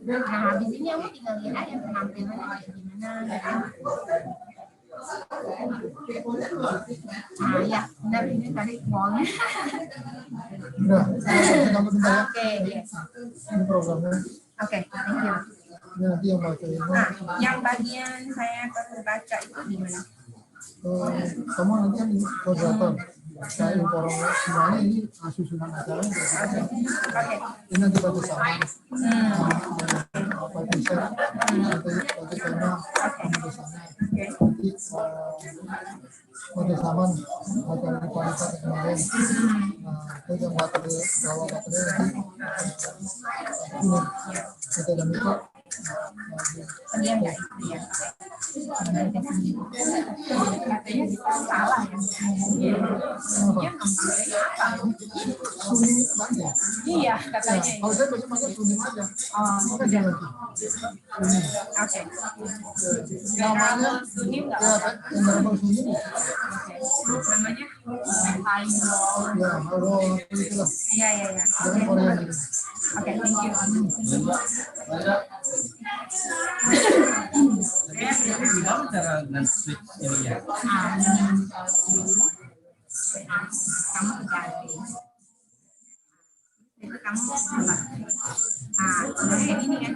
Nah, habis ini kamu tinggal lihat aja penampilannya kayak gimana gitu. Nah, ya, benar ini tadi wallnya. Oke, yes. Ini programnya. Oke, thank you. Ini nanti yang baca ini. Nah, yang bagian saya perlu baca itu di mana? Kamu nanti kan koordinator. Saya informan semuanya ini susunan acara. Oke. Ini nanti baca sama. Apa bisa? Nanti tema kamu di sana. Nanti pada zaman acara di kualitas kemarin. Nah, itu yang materi kalau materi nanti ini kita dan itu. Dia enggak ya. Katanya salah ya. Iya, katanya. Kalau saya bagaimana sunim aja. Oh, udah. Oke. Namanya sunim enggak? Ya, normal sunim. Namanya halo. Ya, halo itulah. Iya. Oke, thank you. Gimana cara nge-switch ini ya? Kamu ganti. Itu kamu coba. Kayak gini kan?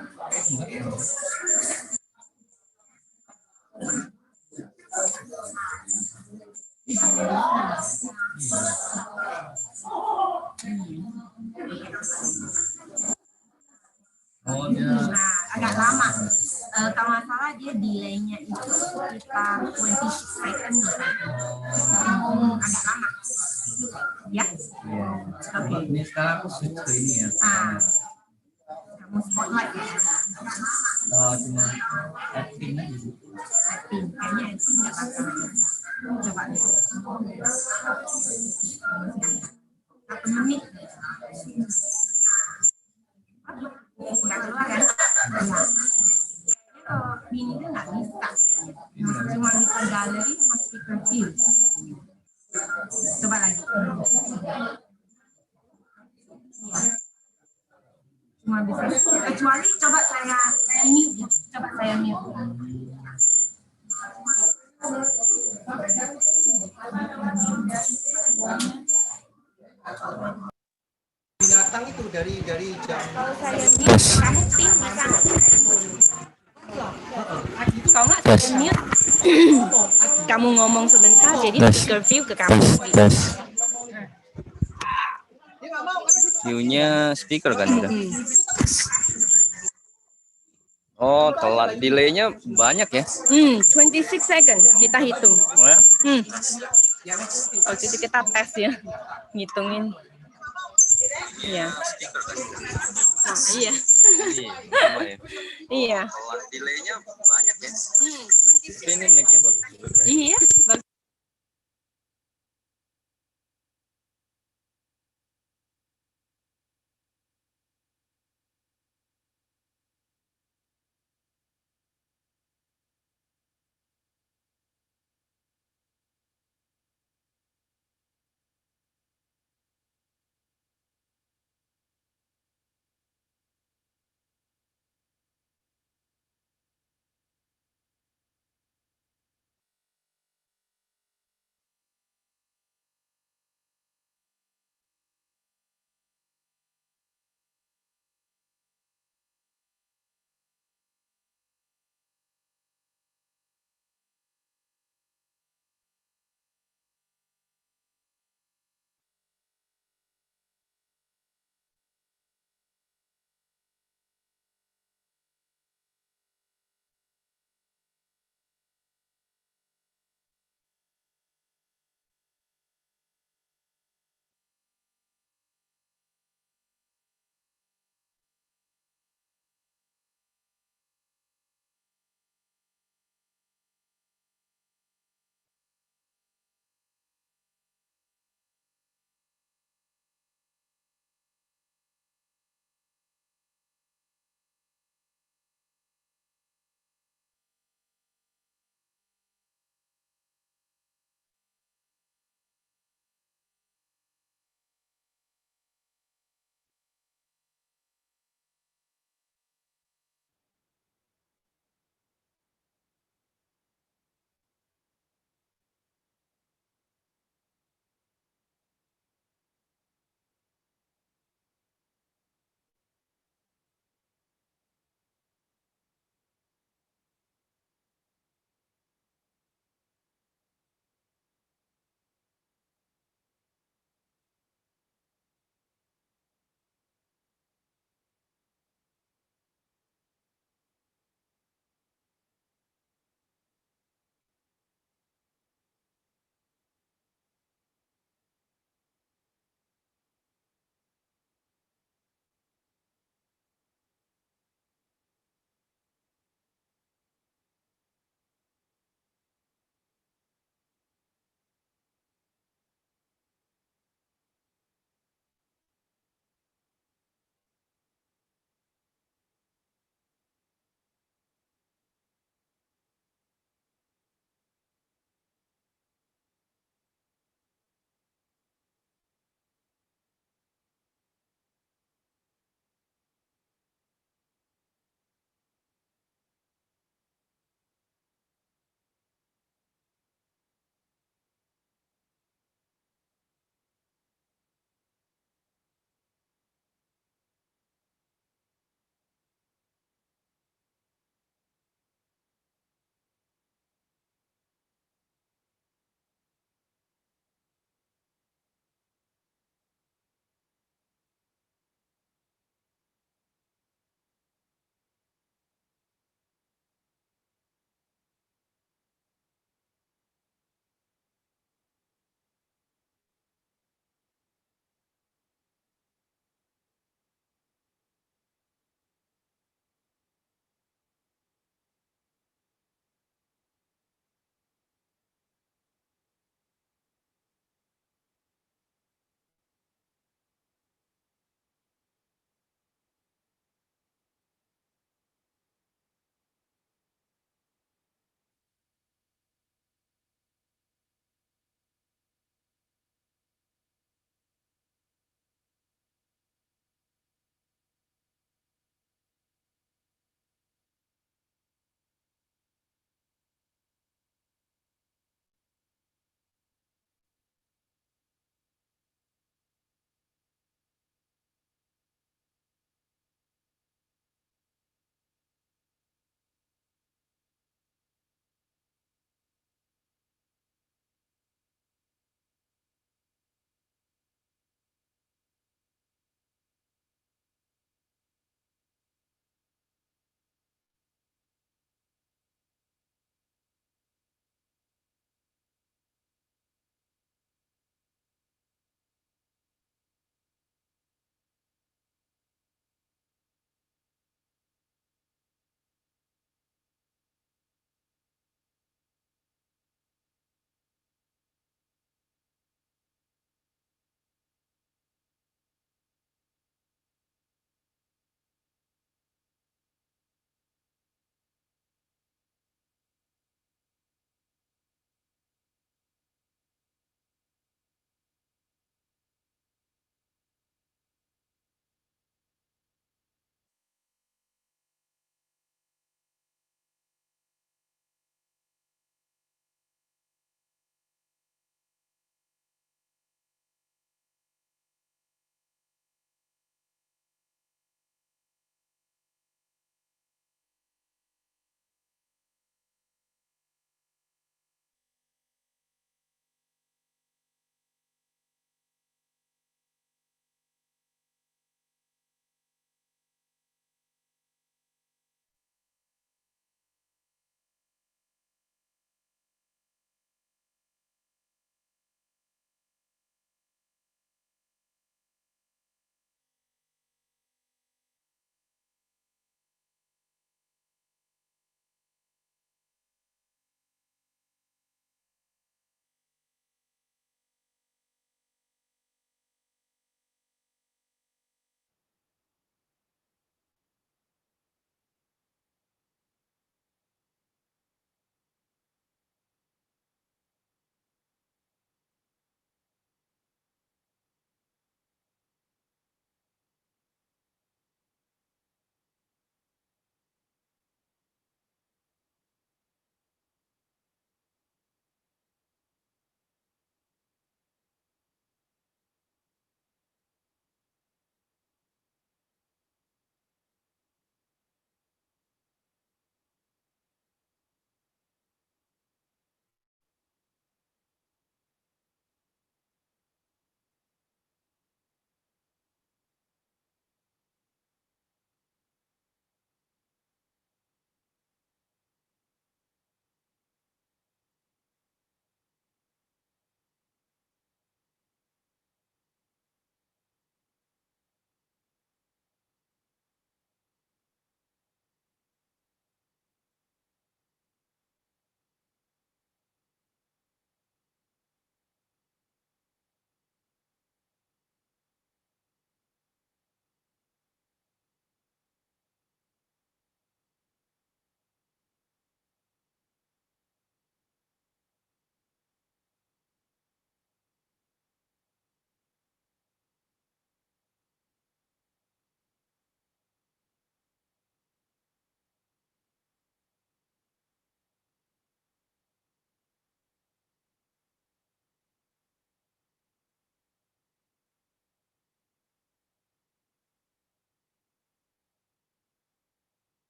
Oh, dia. Agak lama. Kalau nggak salah dia delay-nya itu sekitar 20 second gitu. Agak lama. Ya? Iya. Oke. Ini sekarang aku switch ke ini ya. Kamu spotlight ya? Cuma acting aja. Acting. Kayaknya acting nggak bakal. Coba deh. 1 menit. Nggak keluar kan? Kalau ini kan nggak bisa. Cuma bisa galeri sama speaker view. Coba lagi. Cuma bisa. Kecuali coba saya mute. Coba saya mute. Binatang itu dari jam. Kalau saya mute, kamu pin di sana. Kalau nggak saya mute, kamu ngomong sebentar, jadi speaker view ke kamu. View-nya speaker kan udah. Oh, telat. Delay-nya banyak ya? 26 second kita hitung. Oh ya? Waktu itu kita tes ya, ngitungin. Iya. Nah, iya. Iya. Telat. Delay-nya banyak ya? Ini mic-nya bagus. Iya, bagus.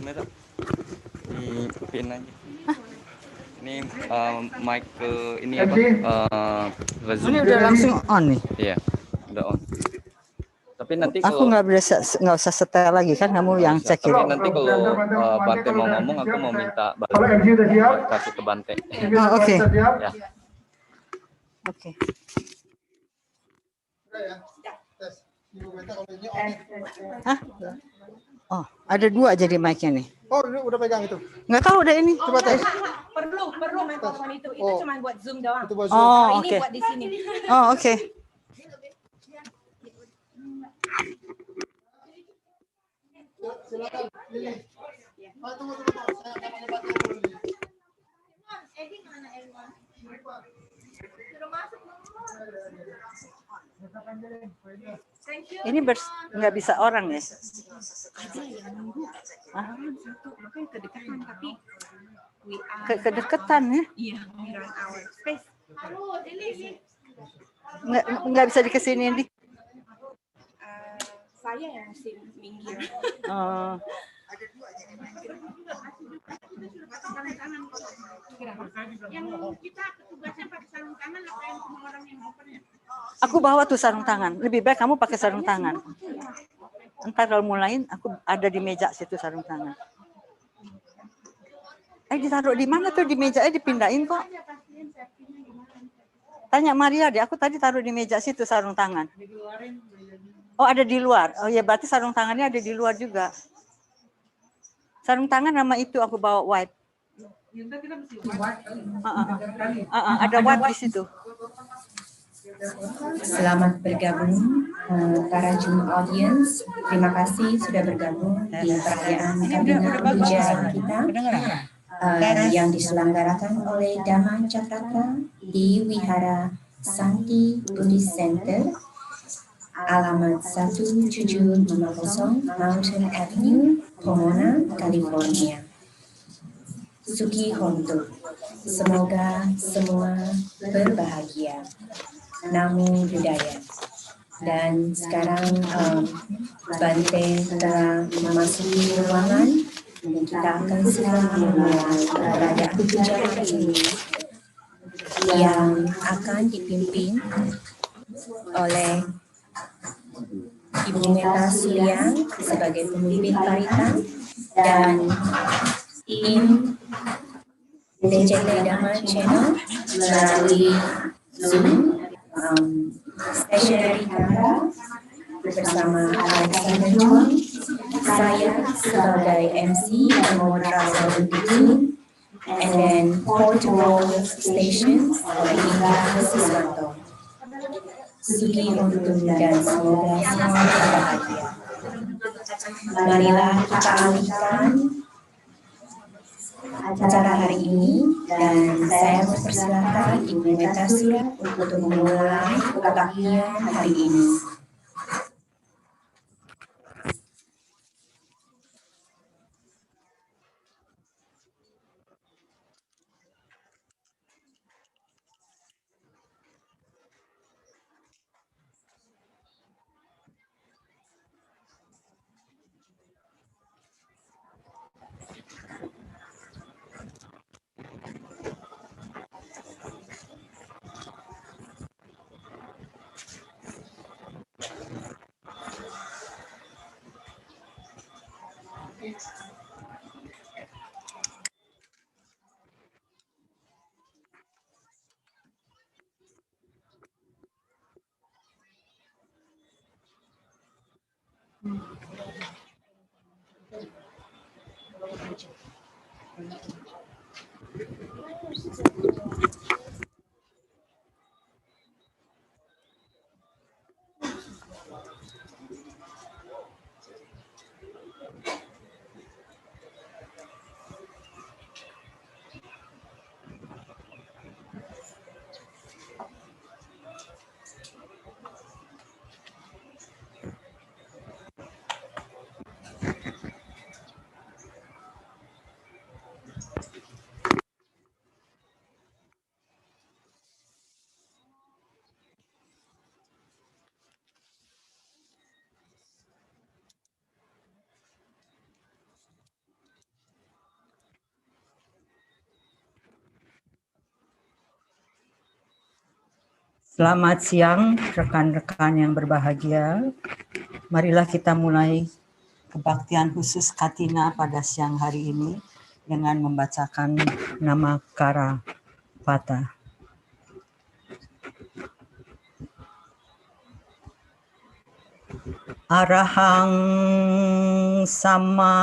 zoomnya tuh di pin aja. Ini mic ke ini apa? Ke zoom. Ini udah langsung on nih. Iya, udah on. Tapi nanti Aku kalau nggak usah setel lagi kan, kamu yang cekin. tapi nanti kalau Bante mau ngomong, aku mau minta Kalau balik MG udah siap, kasih ke Bante. Oh, oke. Ya. Oke. Udah ya. Tes. Ibu Beta kalau ini on. Hah? Oh, ada dua jadi mic-nya nih. Oh, ini udah pegang itu. Nggak tahu udah ini. Coba tes. Perlu mikrofon itu. Itu cuma buat zoom doang. Itu buat Oh, Ini oke. buat di sini. Oh, oke. Silakan. Lili. Tunggu. Saya akan menyebutkan dulu. Ini nggak bisa orang ya? Ah, Makanya kedekatan, tapi kedekatan ya? iya, we run our space. Nggak bisa dikesiniin di. Saya yang mesti minggir. Oh. Yang kita tugasnya pakai sarung tangan apa yang semua orang yang open ya? Aku bawa tuh sarung tangan. Lebih baik kamu pakai sarung tangan. Ntar kalau mulain, aku ada di meja situ sarung tangan. Ditaruh di mana tuh di meja? Dipindahin kok. Tanya Maria deh. Aku tadi taruh di meja situ sarung tangan. Oh, ada di luar. Oh ya, berarti sarung tangannya ada di luar juga. Sarung tangan nama itu aku bawa wipe. Ada wipe di situ. Selamat bergabung para Zoom audience. Terima kasih sudah bergabung di perayaan Kathina Puja kita yang diselenggarakan oleh DhammaCakraTra di Vihara Santi Buddhist Center, alamat 1750 Mountain Avenue, Pomona, California. Suki Hontu. Semoga semua berbahagia. Namo Buddhaya. Dan sekarang Bante telah memasuki ruangan dan kita akan segera memulai perayaan puja hari ini yang akan dipimpin oleh Ibu Meta Sulian sebagai pemimpin paritan dan tim DCT Dhamma Channel melalui Zoom, stationary camera bersama Alexander Chuang, saya sebagai MC dan moderator untuk Zoom, and then portable stations oleh Indra Siswanto. Suki Hontum dan semoga semua berbahagia. Marilah kita alihkan acara hari ini dan saya mempersilakan Ibu Meta Surat untuk memulai kebaktian hari ini. Selamat siang rekan-rekan yang berbahagia. Marilah kita mulai kebaktian khusus Kathina pada siang hari ini dengan membacakan DhammaCakraTra. Arahang sama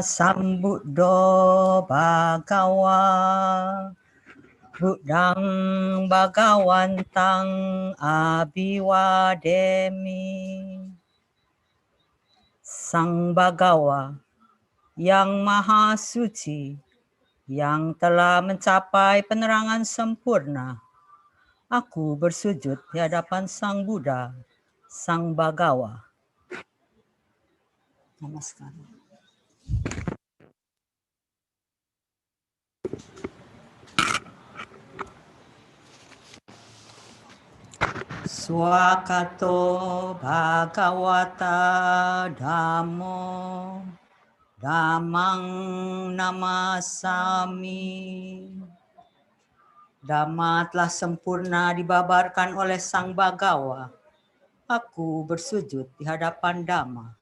sambuddho bhagawa Buddhang Bhagawantang Abhiwademi. Sang Bhagawa yang Maha Suci, yang telah mencapai penerangan sempurna, aku bersujud di hadapan Sang Buddha, Sang Bhagawa. Namaskar. Swakato Bhagavata Dhammo Dhammang namasami. Dhamma telah sempurna dibabarkan oleh Sang Bhagawa. Aku bersujud di hadapan Dhamma.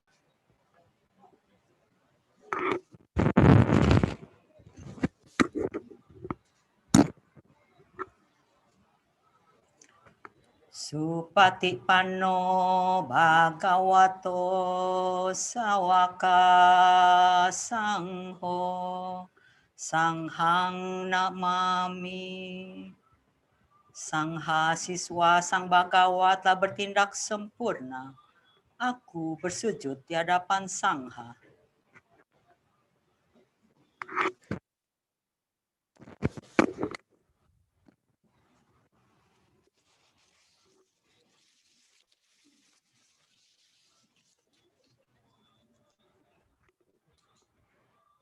Supatipanno Bhagavato Sawaka Sangho Sanghang namami. Sangha siswa Sang Bhagawa telah bertindak sempurna. Aku bersujud di hadapan Sangha.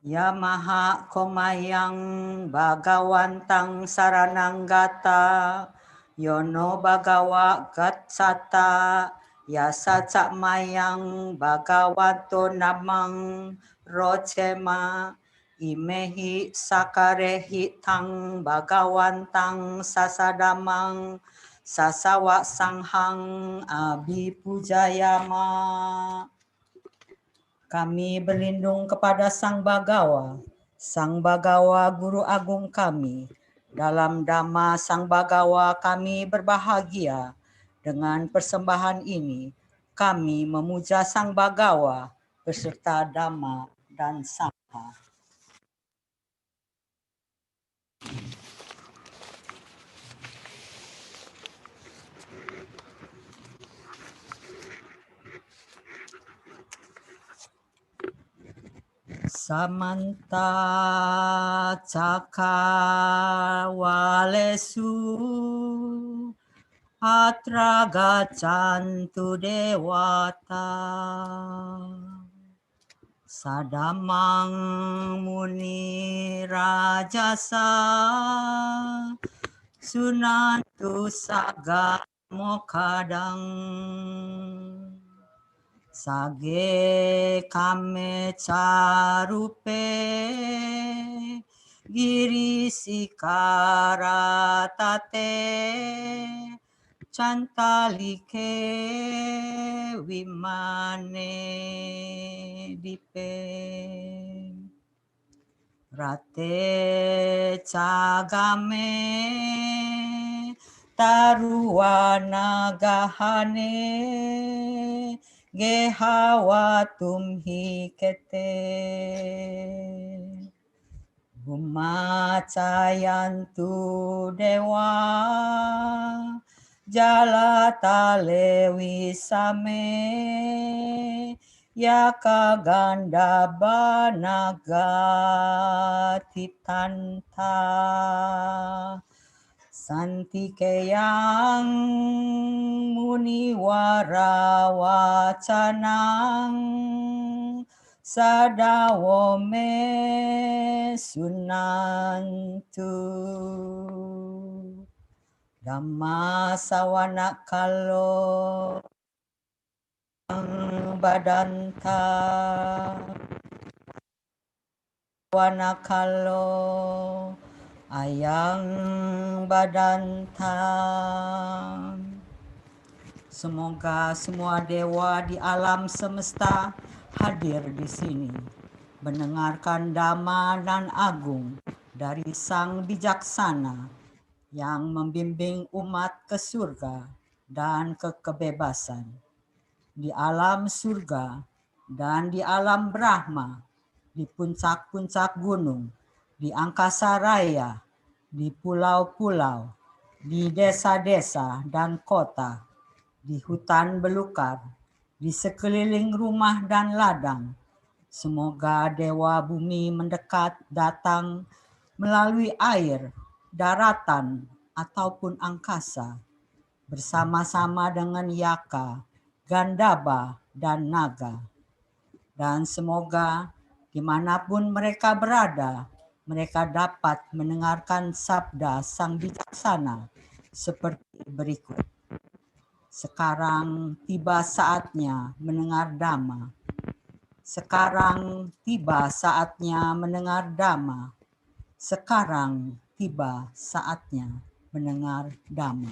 Yamaha komayang Bhagawantang sarananggata Yono Bhagawa gatsata Yasaca mayang Bhagavato namang rocema Imehi sakarehi tang Bhagawantang sasadamang Sasawa sanghang abhipujayama. Kami berlindung kepada Sang Bhagawa Guru Agung kami. Dalam Dhamma Sang Bhagawa kami berbahagia. Dengan persembahan ini, kami memuja Sang Bhagawa beserta Dhamma dan Sangha. Samanta cakawalesu atra gacantu dewata sadamang muni rajasa sunantu saga mokadang sage kame carupe giri sikaratate cantalike wimane dipe rate cagame taruwana gahane gehawatum hikete bumacayantu dewa jalatale wisame yaka ganda banaga titanta Santikeyan muniwara wacanang sadawome sunantu Dhamma sawana kalo badanta wanakalo ayang badantam. Semoga semua dewa di alam semesta hadir di sini, mendengarkan dhamma dan agung dari Sang Bijaksana yang membimbing umat ke surga dan ke kebebasan. Di alam surga dan di alam Brahma, di puncak-puncak gunung, di angkasa raya, di pulau-pulau, di desa-desa dan kota, di hutan belukar, di sekeliling rumah dan ladang. Semoga dewa bumi mendekat datang melalui air, daratan, ataupun angkasa, bersama-sama dengan Yaka, Gandaba, dan Naga. Dan semoga dimanapun mereka berada, mereka dapat mendengarkan sabda Sang Bijaksana seperti berikut. Sekarang tiba saatnya mendengar dhamma. Sekarang tiba saatnya mendengar dhamma. Sekarang tiba saatnya mendengar dhamma.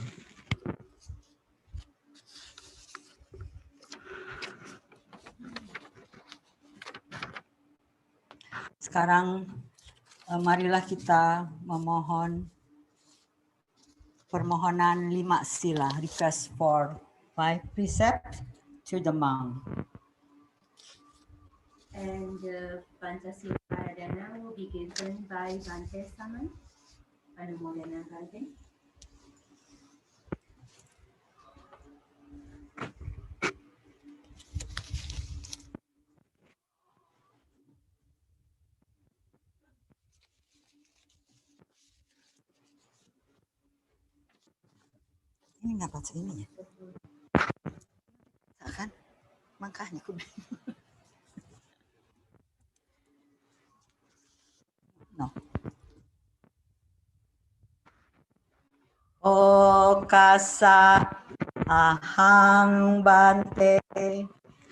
Sekarang marilah kita memohon permohonan 5 sila, request for 5 precept to the monk. And the Pancasila Pradana will be given by Bante Saman. Anumodana Bante. Ini nggak baca ini ya? Kan? Makanya aku no. Okasa ahang bante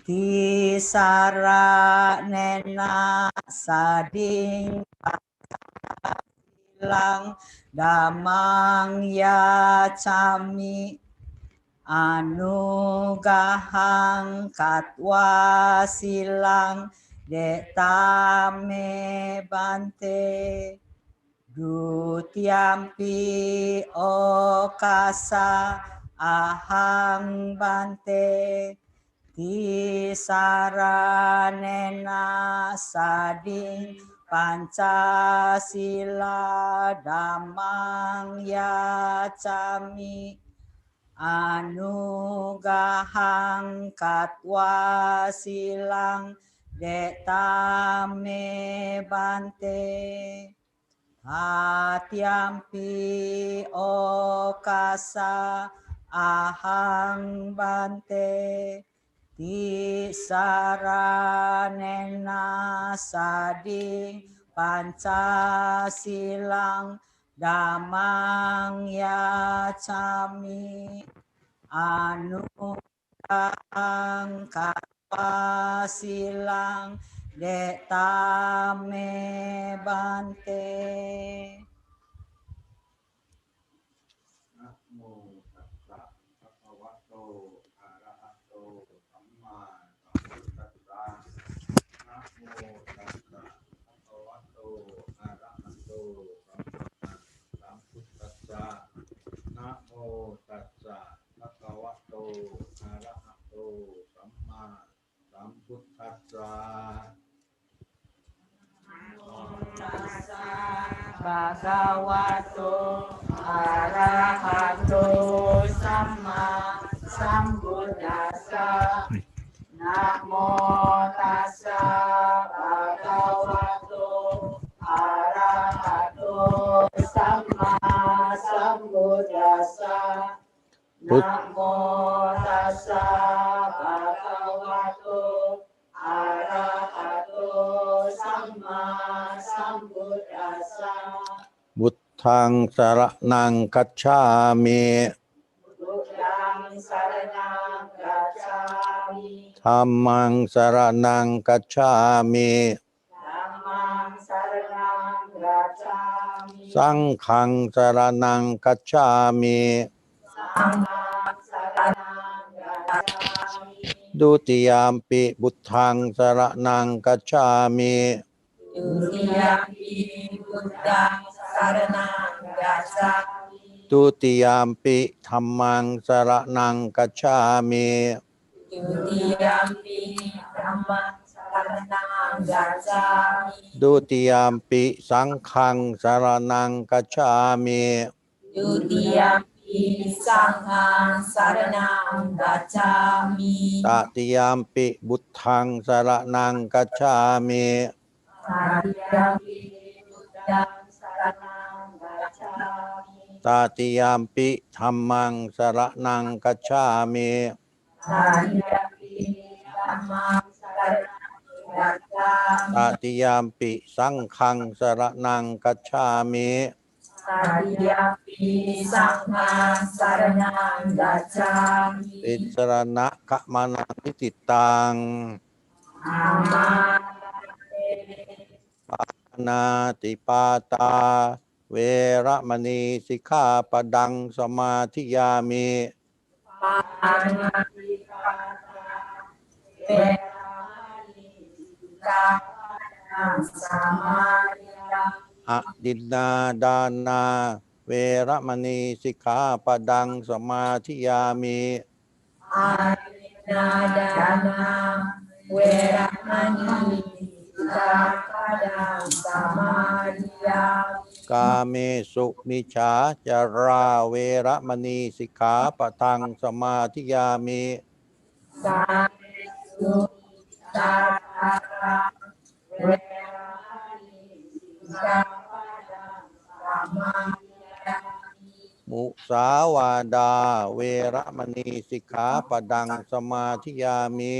tisara nena sading silang damang ya cami anugahang katwa silang detame bante dutiampi okasa ahang bante tisaranena sading pancasila damang yacami anugahang katwa silang detame bante Atiampi okasa ahang bante tisaranena sading pancasilang damang yacami anugahang katwa silang detame bante. Namo tassa bhagavato arahato samma sambuddhassa. Namo tassa bhagavato arahato samma sambuddhassa. Namo tassa bhagavato arahato samma sambuddhassa. Bhagavato arahato sama sambuddhassa. Namo tassa bhagavato arahato sama sambuddhassa. Namo tassa bhagavato arahato sama sambuddhassa. Buddhang saranang gacchami. Buddhang saranang gacchami. Dhammang saranang gacchami. Dhammang saranang gacchami. สังฆังสรณังคัจฉามิ ดุติยามปิพุทธังสรณังคัจฉามิ ดุติยามปิธัมมังสรณังคัจฉามิ ดุติยามปิสังฆังสรณังคัจฉามิ ตติยามปิบุตทังสรณังคัจฉามิ ตติยามปิธัมมังสรณังคัจฉามิ ตติยามปิสังฆังสรณังคัจฉามิ ติสรณะขมานังนิติตัง ปานาติปาตา เวระมณีสิกขาปดังสมาธิยามิ อดินนาดานา เวระมณีสิกขาปดังสมาธิยามิ กาเมสุมิจฉาจาราเวระมณีสิกขาปทังสมาธิยามิ มุสาวาดาเวระมณีสิกขาปดังสมาธิยามิ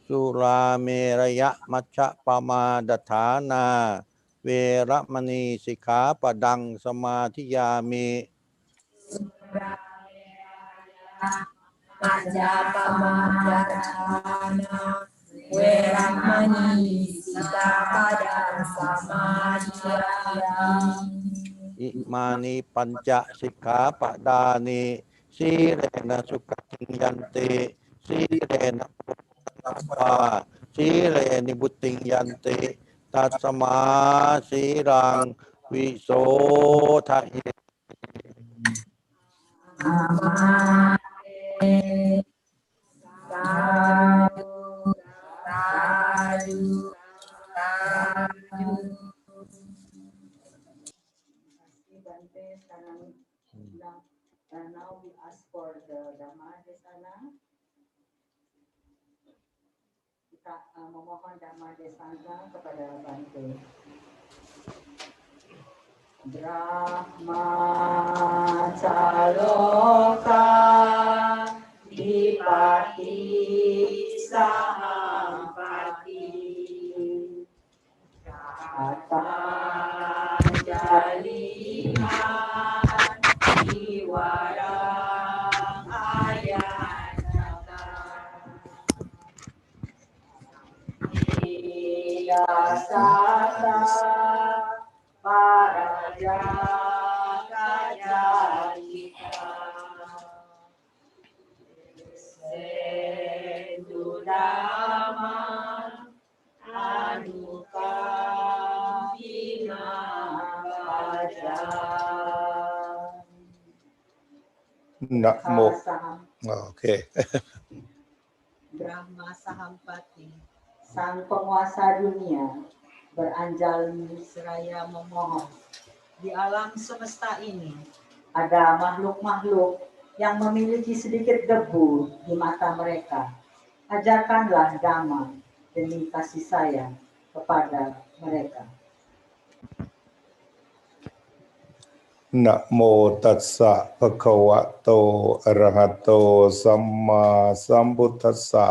สุราเมรยะมัชฌะปมาดฐานา เวระมณีสิกขาปดังสมาธิยามิ อิมานิปัญจสิกขาปดานิสีเรนะสุขติยันติสีเรนะปุตตะปาสีเรนิบุตติยันติตัสมาสีรังวิโสทะเย Now we ask for the Dhammadesana. Kita memohon Dhammadesana kepada Bante. Brahma Caloka Dipati Sahampati Kata Jalima Diwara Ayatata Iyasata Paraja Kajayita Sendudama Anuka Bima Baja นะโมโอเค Brahma Sahampati, sang penguasa dunia, beranjali seraya memohon. Di alam semesta ini ada makhluk-makhluk yang memiliki sedikit debu di mata mereka. Ajarkanlah Dhamma demi kasih sayang kepada mereka. นะโมตัสสะภะคะวะโตอะระหะโตสัมมาสัมพุทธัสสะ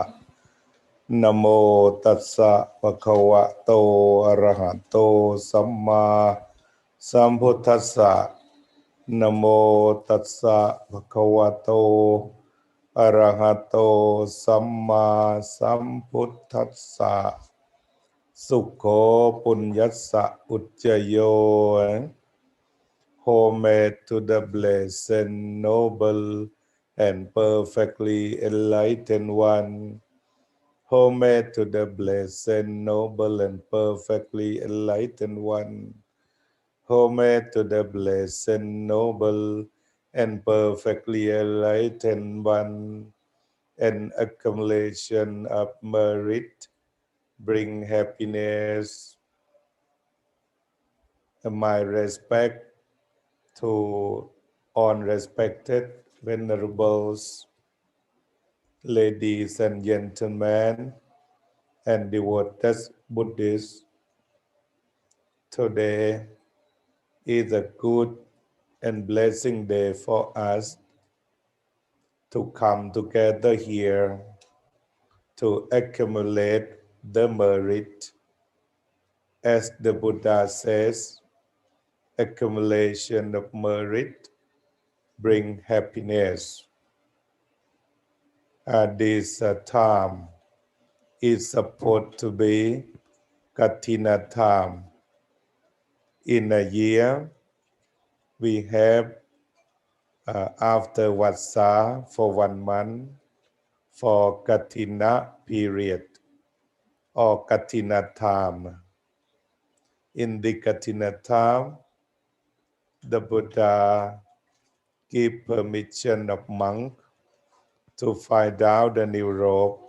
นะโมตัสสะภะคะวะโตอะระหะโตสัมมาสัมพุทธัสสะนะโมตัสสะภะคะวะโต Arahato Samma Sambuddhassa Sukho Punyassa Ujjayo. Homage to the blessed, noble, and perfectly enlightened one. Homage to the blessed, noble, and perfectly enlightened one. Homage to the blessed, noble, and perfectly enlightened one. An accumulation of merit bring happiness. My respect to unrespected venerables, ladies and gentlemen, and devoted Buddhists. Today is a good and blessing day for us to come together here to accumulate the merit. As the Buddha says, accumulation of merit bring happiness. At this time is supposed to be Kathina time. In a year, we have after Vatsa for 1 month for Kathina period or Kathina time. In the Kathina time, the Buddha give permission of monk to find out the new robe.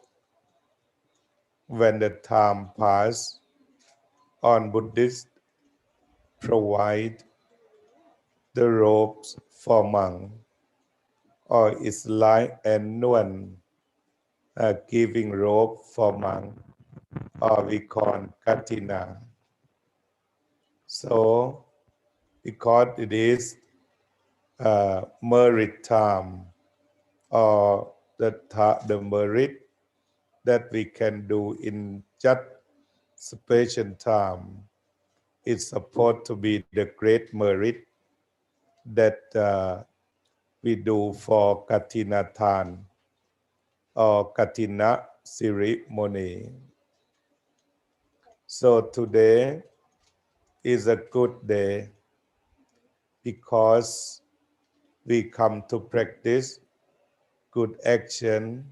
When the time pass, on Buddhist provide the robes for monk, or it's like anyone giving robe for monk, or we call Kathina. So, because it is merit time, or the merit that we can do in just special time, it's supposed to be the great merit that we do for Kathina Than or Kathina ceremony. So today is a good day because we come to practice good action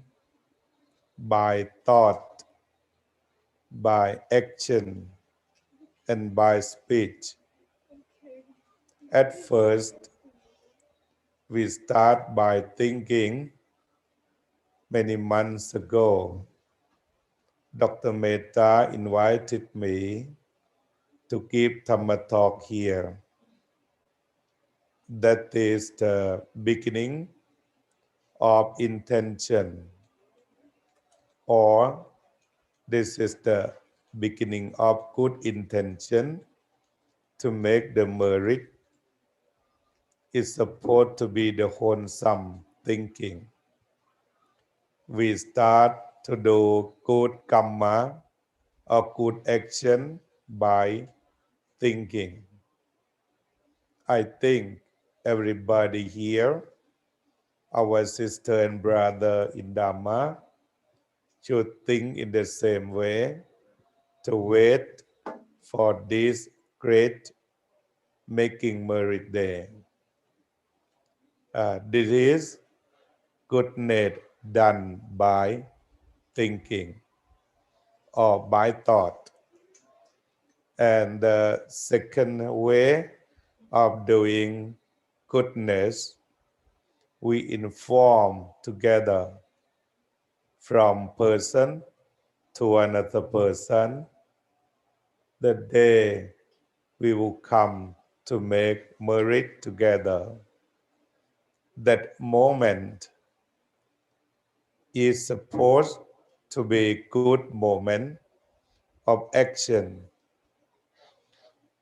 by thought, by action, and by speech. At first, we start by thinking. Many months ago, Dr. Mehta invited me to give Dhamma talk here. That is the beginning of intention, or this is the beginning of good intention to make the merit. Is supposed to be the wholesome thinking. We start to do good karma or good action by thinking. I think everybody here, our sister and brother in Dhamma, should think in the same way to wait for this great making merit day. This is goodness done by thinking or by thought. And the second way of doing goodness, we inform together from person to another person the day we will come to make merit together. That moment is supposed to be good moment of action.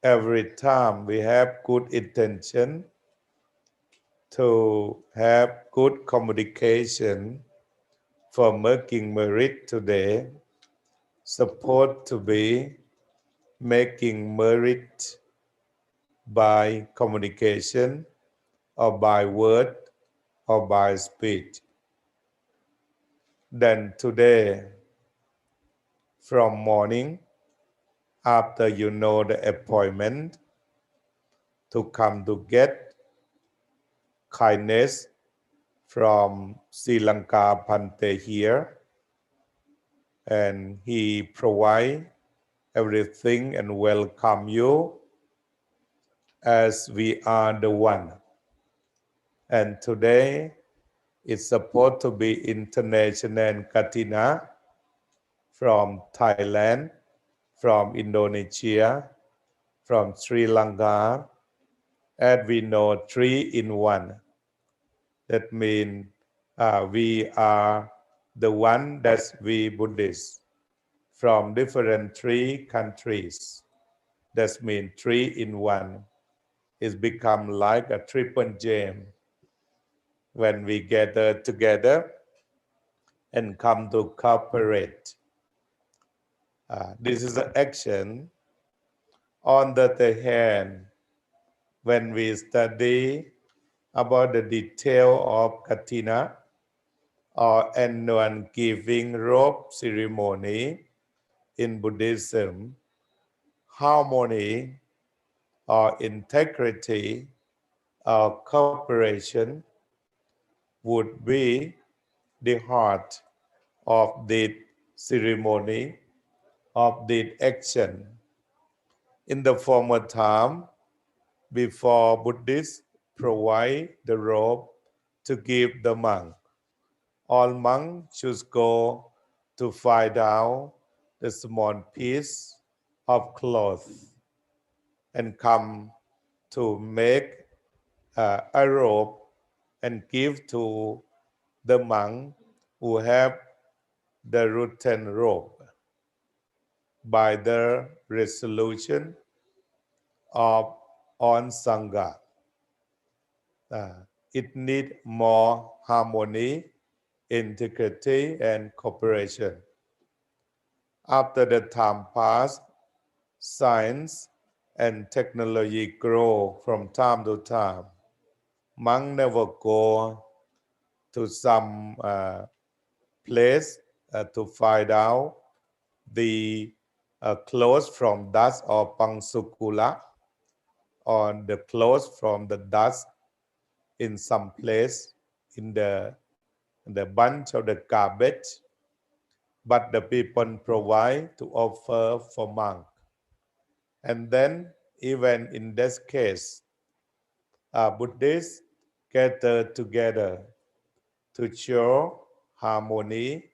Every time we have good intention to have good communication for making merit today, supposed to be making merit by communication or by word or by speech. Then today, from morning, after you know the appointment to come to get kindness from Sri Lanka Pante here, and he provide everything and welcome you as we are the one. And today it's supposed to be international Kathina from Thailand, from Indonesia, from Sri Lanka, and we know 3 in 1. That means we are the one that we Buddhists from different 3 countries. That means 3 in 1. It's become like a triple gem when we gather together and come to cooperate. This is an action. On the other hand, when we study about the detail of Kathina or annual giving robe ceremony in Buddhism, harmony or integrity or cooperation would be the heart of the ceremony, of the action. In the former time, before Buddhists provide the robe to give the monk, all monks should go to find out the small piece of cloth and come to make a robe and give to the monk who have the written robe by the resolution of on Sangha. It needs more harmony, integrity, and cooperation. After the time passed, science and technology grow from time to time. Monks never go to some place to find out the clothes from dust or pangsukula, or the clothes from the dust in some place in the bunch of the garbage, but the people provide to offer for monk. And then even in this case, Buddhists gather together to show harmony,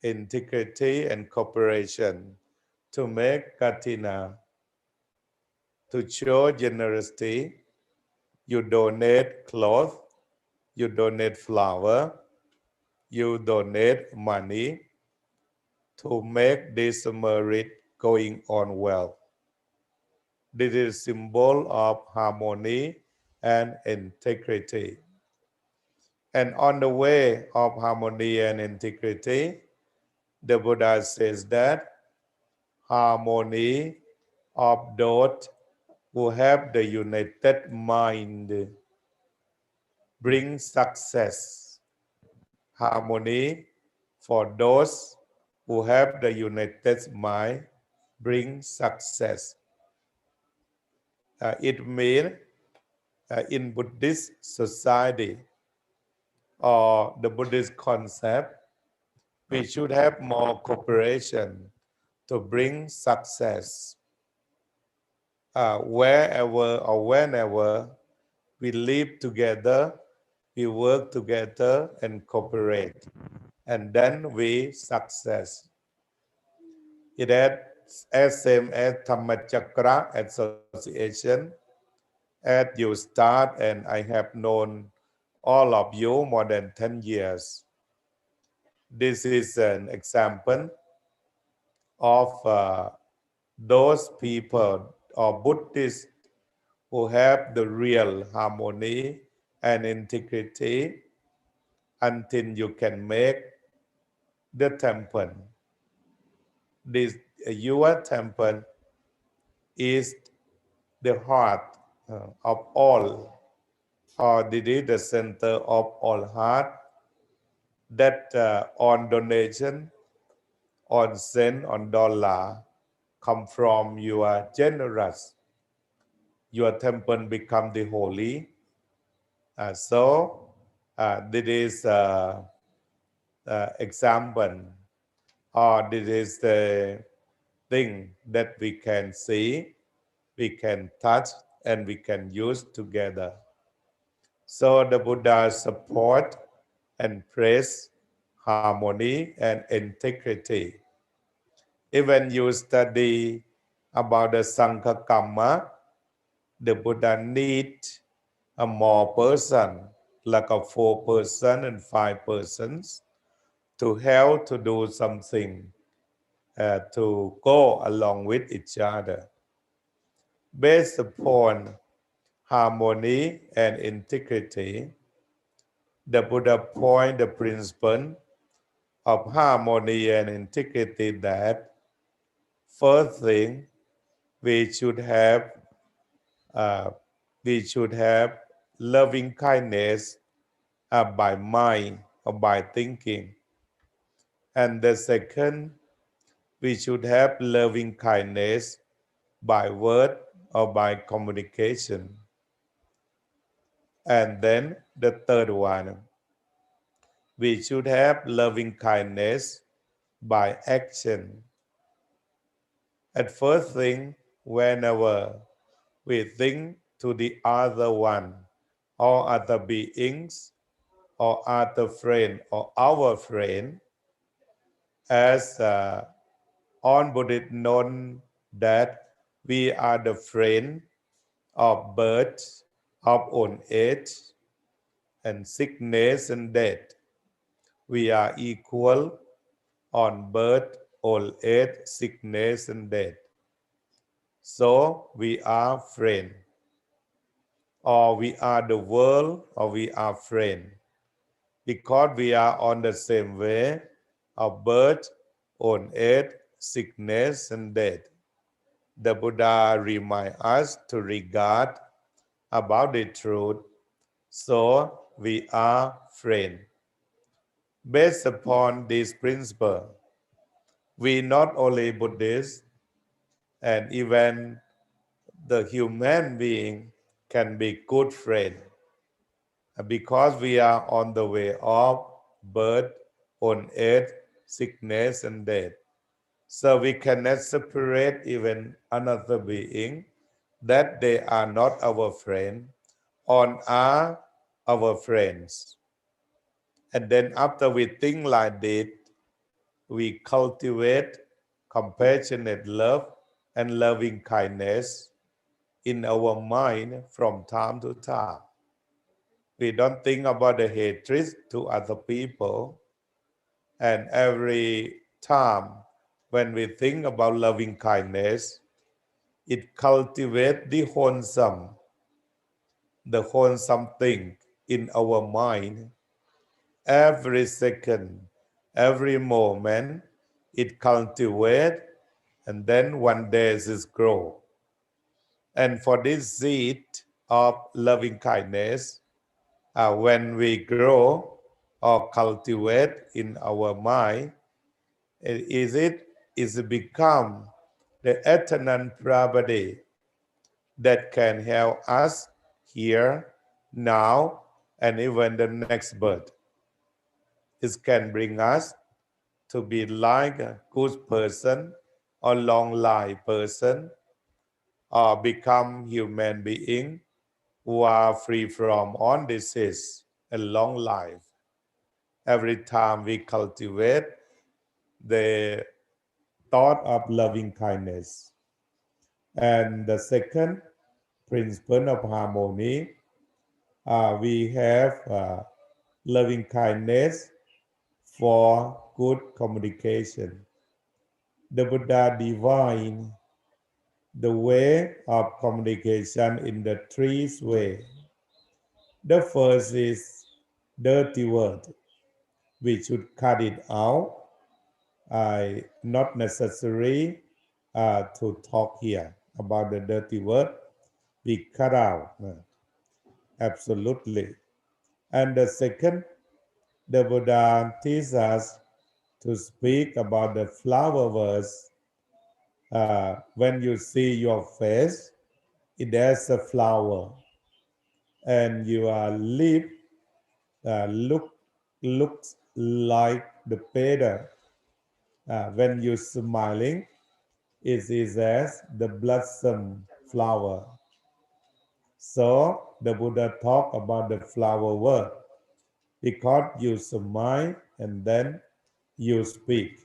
integrity, and cooperation, to make Kathina, to show generosity. You donate clothes, you donate flower, you donate money to make this merit going on well. This is symbol of harmony and integrity. And on the way of harmony and integrity, the Buddha says that harmony of those who have the united mind brings success. Harmony for those who have the united mind brings success. It means in Buddhist society or the Buddhist concept, we should have more cooperation to bring success. Wherever or whenever we live together, we work together and cooperate, and then we success. It is as same as DhammaCakra Association. As you start, and I have known all of you more than 10 years. This is an example of those people or Buddhists who have the real harmony and integrity until you can make the temple. This your temple is the heart of all, or it is the center of all heart, that on donation, on cent, on dollar come from your generous, your temple become the holy. This is example, or this is the thing that we can see, we can touch, and we can use together. So the Buddha support and praise harmony and integrity. Even you study about the Sangha Kamma, the Buddha need a more person, like a 4 person and 5 persons, to help to do something, to go along with each other. Based upon harmony and integrity, the Buddha point the principle of harmony and integrity that first thing we should have uh, loving kindness by mind or by thinking, and the second we should have loving kindness by word or by communication, and then the third one we should have loving kindness by action. At first thing, whenever we think to the other one or other beings or other friend or our friend, as on Buddhist known that we are the friend of birth, of old age, and sickness and death. We are equal on birth, old age, sickness, and death. So we are friend, or we are the world, or we are friend, because we are on the same way of birth, old age, sickness, and death. The Buddha reminds us to regard about the truth, so we are friend. Based upon this principle, we not only Buddhists, and even the human being can be good friend, because we are on the way of birth, old age, sickness, and death. So we cannot separate even another being that they are not our friend or are our friends. And then after we think like this, we cultivate compassionate love and loving kindness in our mind from time to time. We don't think about the hatred to other people, and every time when we think about loving kindness, it cultivates the wholesome thing in our mind. Every second, every moment, it cultivates, and then one day it grows. And for this seed of loving kindness, when we grow or cultivate in our mind, is become the eternal property that can help us here, now, and even the next birth. It can bring us to be like a good person or long life person, or become human being who are free from all disease and long life. Every time we cultivate the thought of loving kindness. And the second principle of harmony, we have loving kindness for good communication. The Buddha divined the way of communication in the three ways. The first is dirty word. We should cut it out. Not necessary to talk here about the dirty word. We cut out. Absolutely. And the second the Buddha teaches us to speak about the flower verse. When you see your face, there's a flower, and your lip looks like the petal. When you're smiling, it is as the blossom flower. So the Buddha talked about the flower word because you smile and then you speak.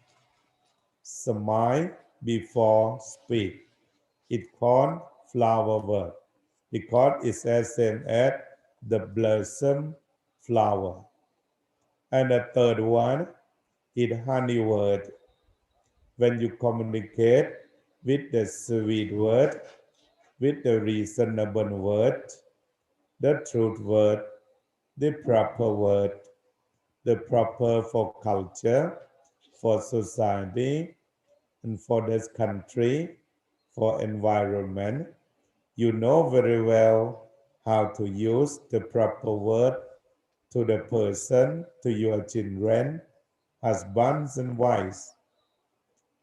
Smile before speak. It called flower word because it's as same as the blossom flower. And the third one is honey word. When you communicate with the sweet word, with the reasonable word, the truth word, the proper word, the proper for culture, for society, and for this country, for environment, you know very well how to use the proper word to the person, to your children, husbands and wives.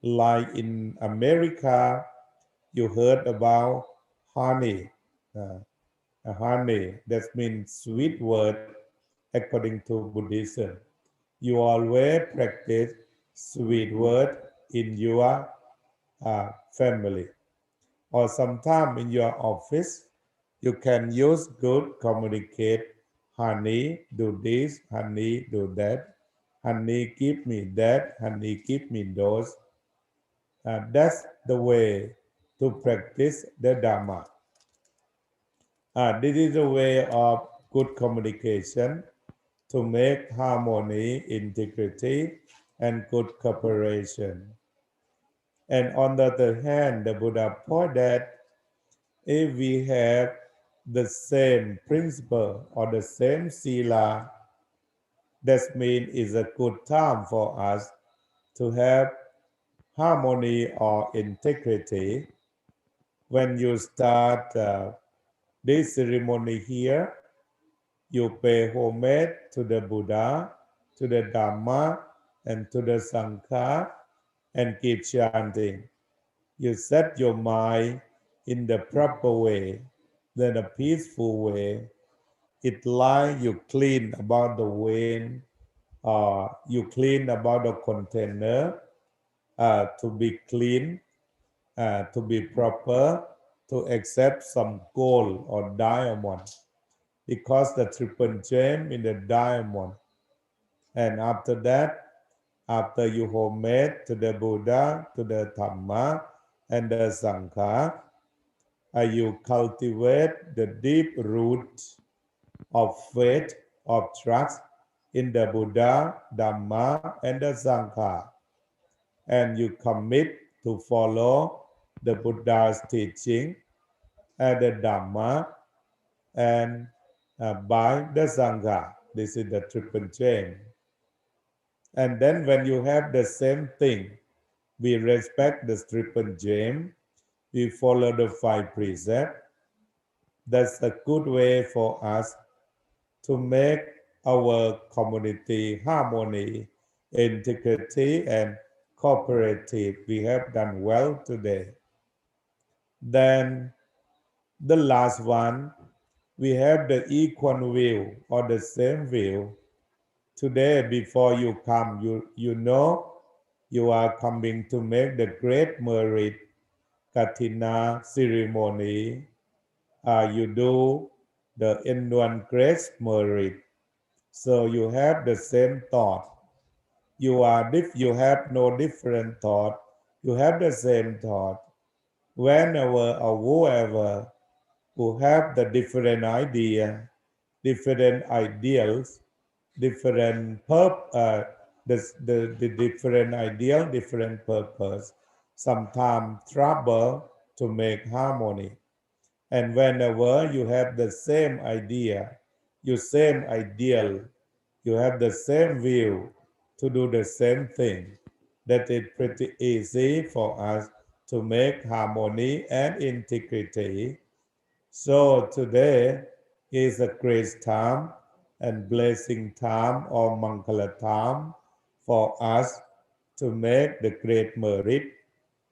Like in America, you heard about honey. Honey, that means sweet word according to Buddhism. You always practice sweet word in your family. Or sometime in your office, you can use good communicate. Honey, do this. Honey, do that. Honey, give me that. Honey, give me those. That's the way to practice the Dhamma. This is a way of good communication to make harmony, integrity, and good cooperation. And on the other hand, the Buddha pointed that if we have the same principle or the same sila, that means it's a good time for us to have harmony or integrity. When you start this ceremony here, you pay homage to the Buddha, to the Dhamma, and to the Sangha, and keep chanting. You set your mind in the proper way, then a peaceful way. It like you clean about the vein, you clean about the container to be clean, to be proper, to accept some gold or diamond, because the triple gem in the diamond. And after that, after you homage to the Buddha, to the Dhamma, and the Sangha, you cultivate the deep root of faith, of trust in the Buddha, Dhamma, and the Sangha. And you commit to follow the Buddha's teaching and the Dhamma and by the Sangha. This is the triple chain. And then when you have the same thing, we respect the triple chain, we follow the 5 precepts. That's a good way for us to make our community harmony, integrity, and cooperative. We have done well today. Then the last one, we have the equal view or the same view. Today, before you come, you know you are coming to make the great merit Kathina ceremony. You do the in-one grace merit. So you have the same thought. You have no different thought. You have the same thought. Whenever or whoever who have the different idea, different ideals, different the different ideal, different purpose, sometimes trouble to make harmony. And whenever you have the same idea, your same ideal, you have the same view to do the same thing, that is pretty easy for us to make harmony and integrity. So today is a great time and blessing time or Mangala time for us to make the great merit.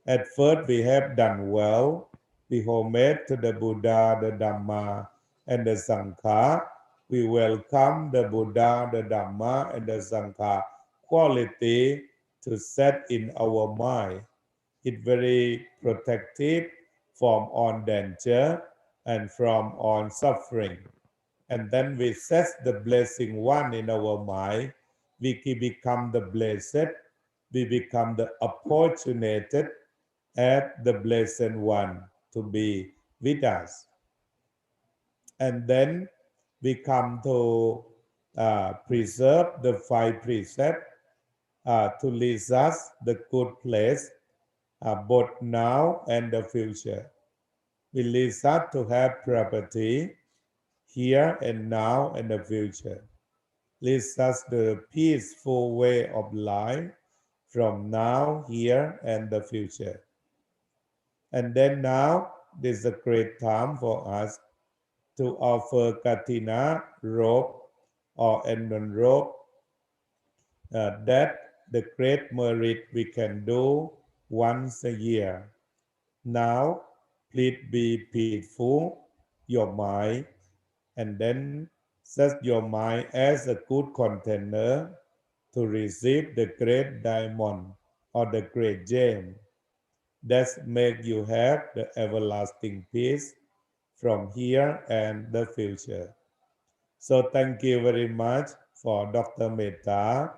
At first, we have done well. We homage to the Buddha, the Dhamma, and the Sangha. We welcome the Buddha, the Dhamma, and the Sangha quality to set in our mind. It's very protective from all danger and from all suffering. And then we set the blessing one in our mind. We become the blessed. We become the opportunity at the blessed one to be with us. And then we come to preserve the five precepts to lead us the good place both now and the future. We lead us to have property here and now and the future. Leads us the peaceful way of life from now, here, and the future. And then now, this is a great time for us to offer Kathina robe or Endon robe that the great merit we can do once a year. Now, please be peaceful, your mind, and then set your mind as a good container to receive the great diamond or the great gem that make you have the everlasting peace from here and the future. So thank you very much for Dr. Mehta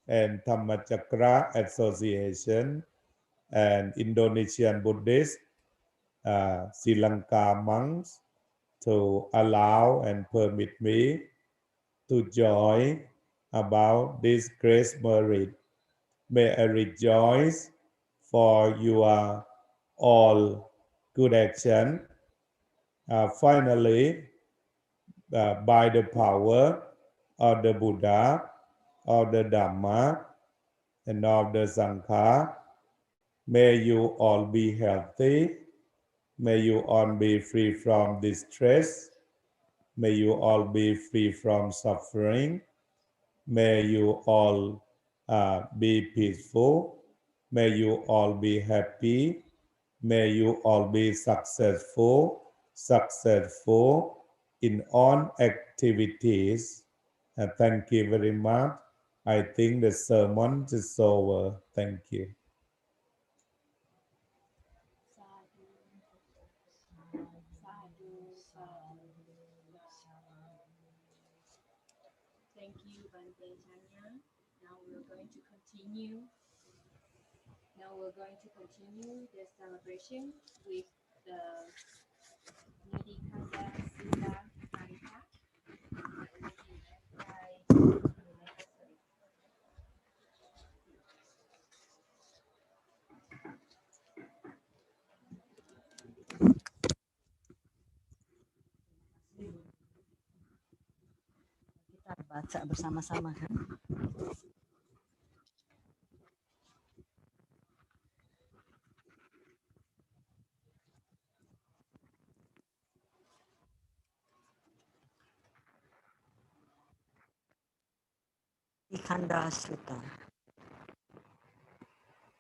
and DhammaCakra Association and Indonesian Buddhist Sri Lanka monks to allow and permit me to join about this grace merit. May I rejoice for your all good action. Finally, by the power of the Buddha, of the Dhamma, and of the Sangha, may you all be healthy. May you all be free from distress. May you all be free from suffering. May you all be peaceful. May you all be happy. May you all be successful in all activities. And thank you very much. I think the sermon is over. Thank you. Thank you, Bante Chanya. Now we're going to continue. The celebration with the Nidikanda Sila Karika. Kita baca bersama-sama kan. Ikanda Sutta.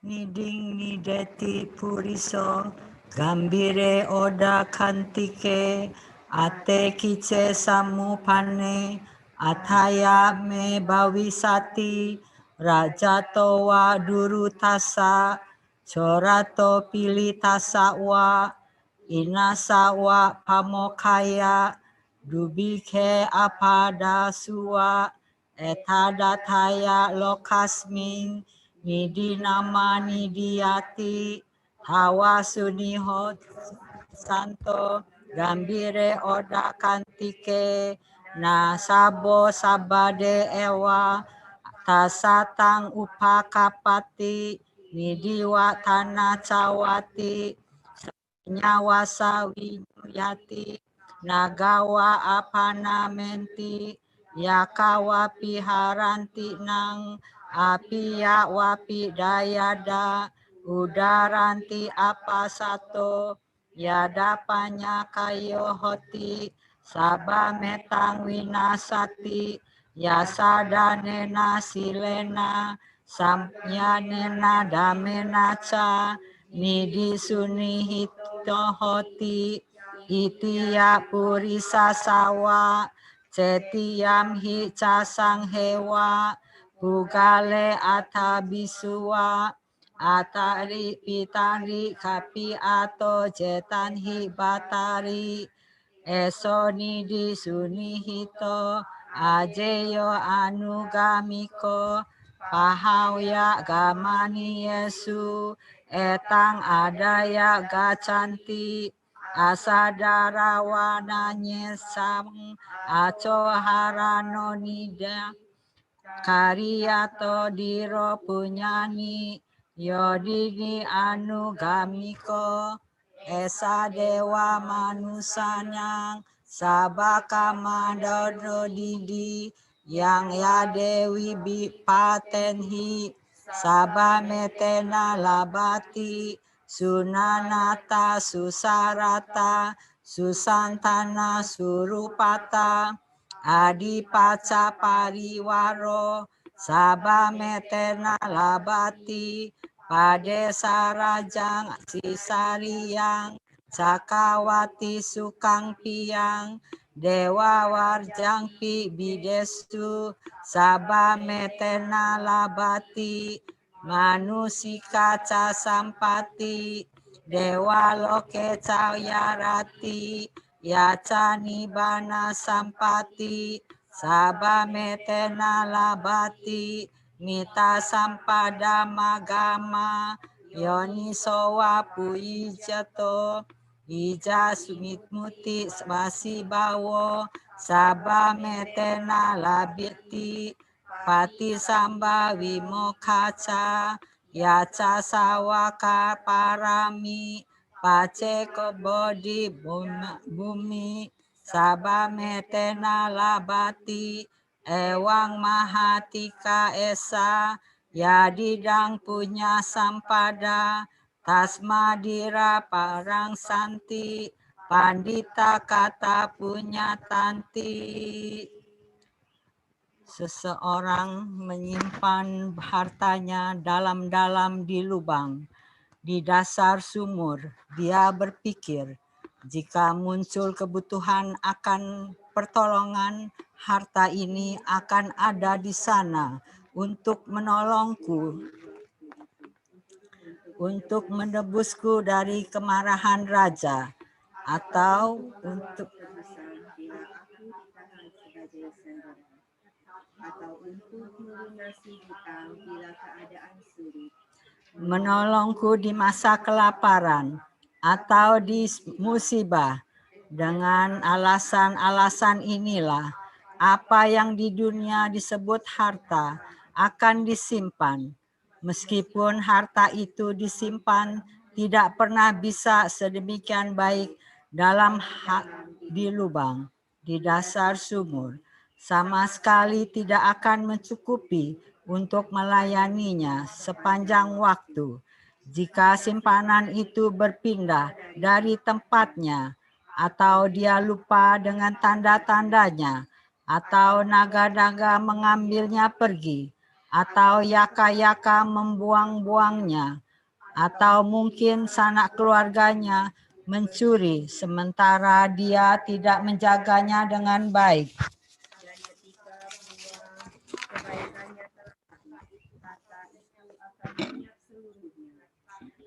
Niding nideti puriso, gambire oda kantike, ate kice samupane, athaya me bawisati, rajato wa durutasa, corato pilitasa wa, inasa wa pamokaya, dubike apada suwa, etadathaya lokasmin, Nidi nama nidiati hawa suniho santo gambire oda kantike na sabo sabade ewa tasatang upakapati nidiwa tana cawati nyawasa winyati nagawa apana menti yakawa piharanti nang apiya wapi dayada udaranti apa sato yada panya kayo hoti Sabba metang winasati yasadanena silena samyanena damena ca nidi sunihito hoti itiya purisa sawa cetiyam hi casang hewa pugale atabisua atari pitari kapi ato jetanhi batari eso nidi sunihito ajeyo anugamiko pahawya gamani Yesu etang adaya gacanti asadarawananye sang acoharano nida Kariyato diro punyani yodini anugamiko esa dewa manusanyang sabaka madodo didi yang ya dewi bipatenhi sabah metena labati sunanata susarata susantana surupata Adipaca pariwaro sabah metena labati pade sarajang sisariang cakawati sukang piang dewa warjang pi bidestu sabah metena labati manusika ca sampati dewa loke cawyarati yaca nibana sampati sabah metena labati mita sampada magama yoni sowa puijato ija sumitmuti swasibawo sabah metena labiti pati samba wimokaca yaca sawaka parami pace kebodi bumi sabah metena labati ewang mahatika esa yadidang punya sampada tasmadira parang santi pandita kata punya tanti. Seseorang menyimpan hartanya dalam-dalam di lubang di dasar sumur. Dia berpikir, jika muncul kebutuhan akan pertolongan, harta ini akan ada di sana untuk menolongku, untuk menebusku dari kemarahan raja, atau untuk melunasi hutang bila keadaan sulit, menolongku di masa kelaparan atau di musibah. Dengan alasan-alasan inilah apa yang di dunia disebut harta akan disimpan. Meskipun harta itu disimpan tidak pernah bisa sedemikian baik dalam di lubang, di dasar sumur. Sama sekali tidak akan mencukupi untuk melayaninya sepanjang waktu. Jika simpanan itu berpindah dari tempatnya, atau dia lupa dengan tanda-tandanya, atau naga-naga mengambilnya pergi, atau yaka-yaka membuang-buangnya, atau mungkin sanak keluarganya mencuri sementara dia tidak menjaganya dengan baik.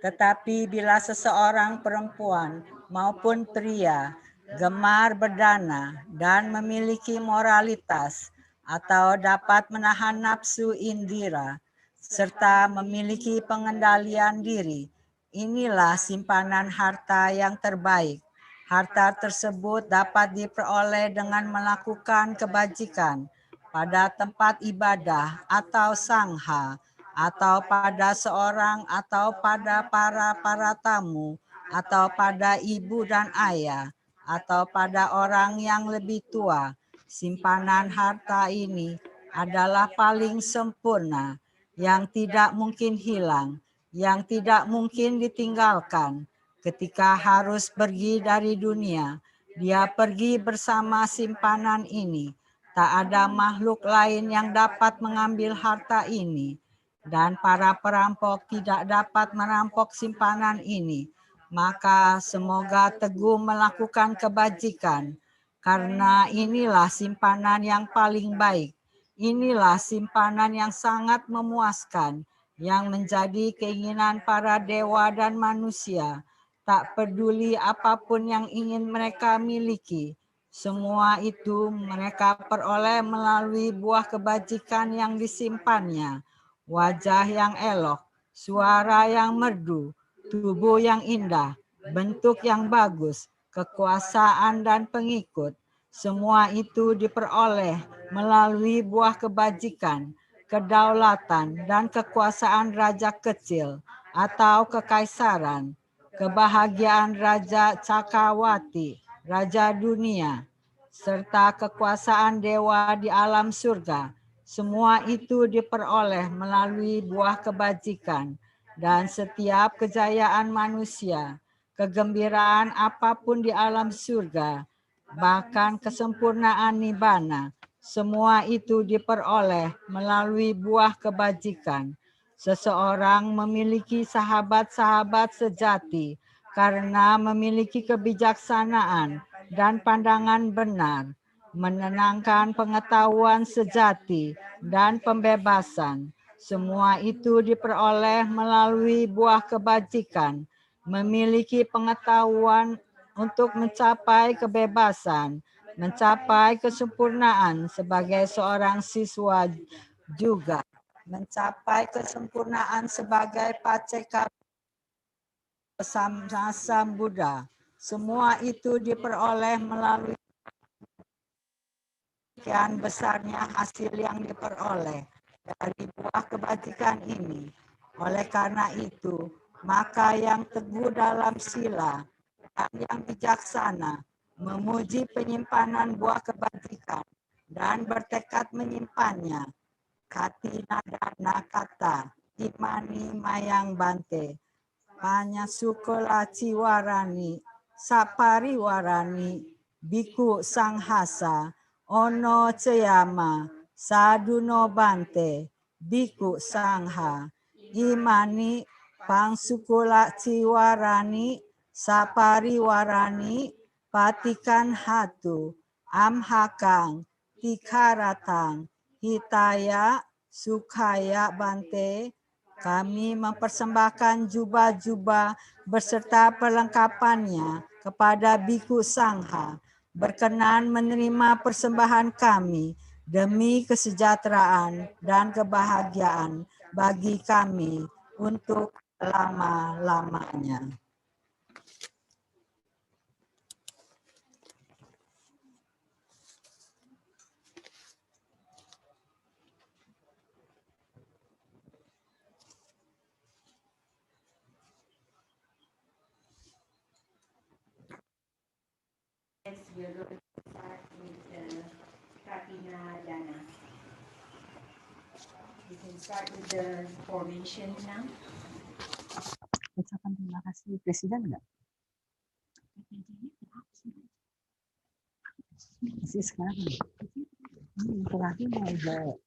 Tetapi bila seseorang perempuan maupun pria gemar berdana dan memiliki moralitas atau dapat menahan nafsu indira serta memiliki pengendalian diri, inilah simpanan harta yang terbaik. Harta tersebut dapat diperoleh dengan melakukan kebajikan pada tempat ibadah atau sangha, atau pada seorang atau pada para tamu, atau pada ibu dan ayah, atau pada orang yang lebih tua. Simpanan harta ini adalah paling sempurna, yang tidak mungkin hilang, yang tidak mungkin ditinggalkan ketika harus pergi dari dunia. Dia pergi bersama simpanan ini. Tak ada makhluk lain yang dapat mengambil harta ini. Dan para perampok tidak dapat merampok simpanan ini. Maka semoga teguh melakukan kebajikan. Karena inilah simpanan yang paling baik. Inilah simpanan yang sangat memuaskan. Yang menjadi keinginan para dewa dan manusia. Tak peduli apapun yang ingin mereka miliki, semua itu mereka peroleh melalui buah kebajikan yang disimpannya. Wajah yang elok, suara yang merdu, tubuh yang indah, bentuk yang bagus, kekuasaan dan pengikut. Semua itu diperoleh melalui buah kebajikan, kedaulatan dan kekuasaan raja kecil atau kekaisaran. Kebahagiaan Raja Cakrawati, Raja Dunia, serta kekuasaan dewa di alam surga. Semua itu diperoleh melalui buah kebajikan dan setiap kejayaan manusia, kegembiraan apapun di alam surga, bahkan kesempurnaan nibbana. Semua itu diperoleh melalui buah kebajikan. Seseorang memiliki sahabat-sahabat sejati karena memiliki kebijaksanaan dan pandangan benar, menenangkan pengetahuan sejati dan pembebasan. Semua itu diperoleh melalui buah kebajikan, memiliki pengetahuan untuk mencapai kebebasan, mencapai kesempurnaan sebagai seorang siswa juga. Mencapai kesempurnaan sebagai paceka Samsam Buddha. Semua itu diperoleh melalui sekian besarnya hasil yang diperoleh dari buah kebajikan ini. Oleh karena itu, maka yang teguh dalam sila dan yang bijaksana memuji penyimpanan buah kebajikan dan bertekad menyimpannya. Kathina dana kata imani mayang bante panya sukola ciwarani sapari warani biku sanghasa ono ceyama saduno bante biku sangha imani pang sukola ciwarani sapari warani patikan hatu amhakang tikaratang Hitaya, Sukhaya, Bante, kami mempersembahkan jubah-jubah beserta perlengkapannya kepada Biku Sangha, berkenan menerima persembahan kami demi kesejahteraan dan kebahagiaan bagi kami untuk lama-lamanya. We're going to start with the Kathina Dana. You can start with the formation now. Ucapan terima kasih Presiden enggak? Masih sekarang. Terakhir mau jawab.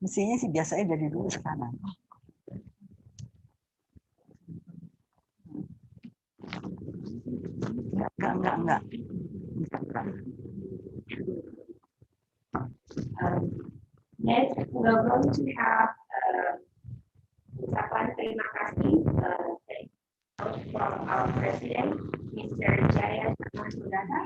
Mestinya sih biasanya dari dulu sekarang. Enggak. Next, we're going to have ucapan terima kasih from our President, Mr. Jaya Sudara.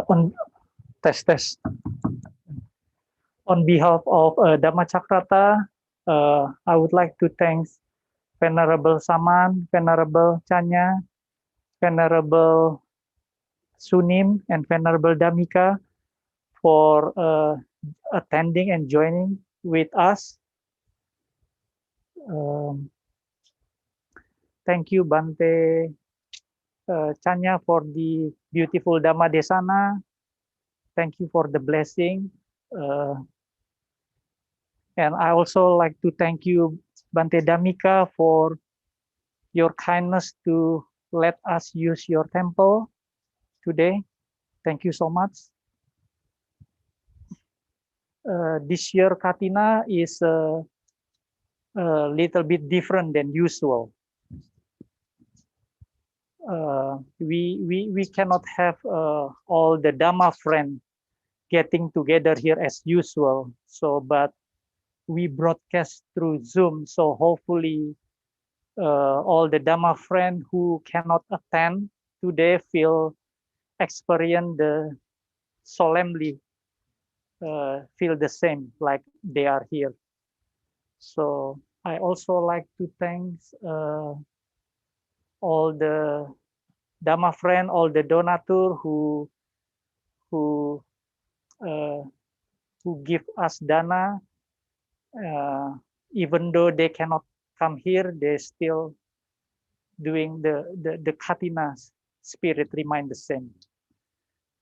On test. On behalf of DhammaCakraTra, I would like to thank Venerable Saman, Venerable Chanya, Venerable Sunim, and Venerable Dhammika for attending and joining with us. Thank you, Bante Chanya, for the beautiful Dhamma Desana. Thank you for the blessing. And I also like to thank you, Bante Dhammika, for your kindness to let us use your temple today. Thank you so much. This year Kathina is a little bit different than usual. We cannot have all the Dhamma friends getting together here as usual. So, but we broadcast through Zoom. So hopefully all the Dhamma friends who cannot attend today will experience the solemnly feel the same like they are here. So I also like to thank all the Dhamma friend, all the donatur who give us dana, even though they cannot come here, they still doing the Kathina spirit remain the same.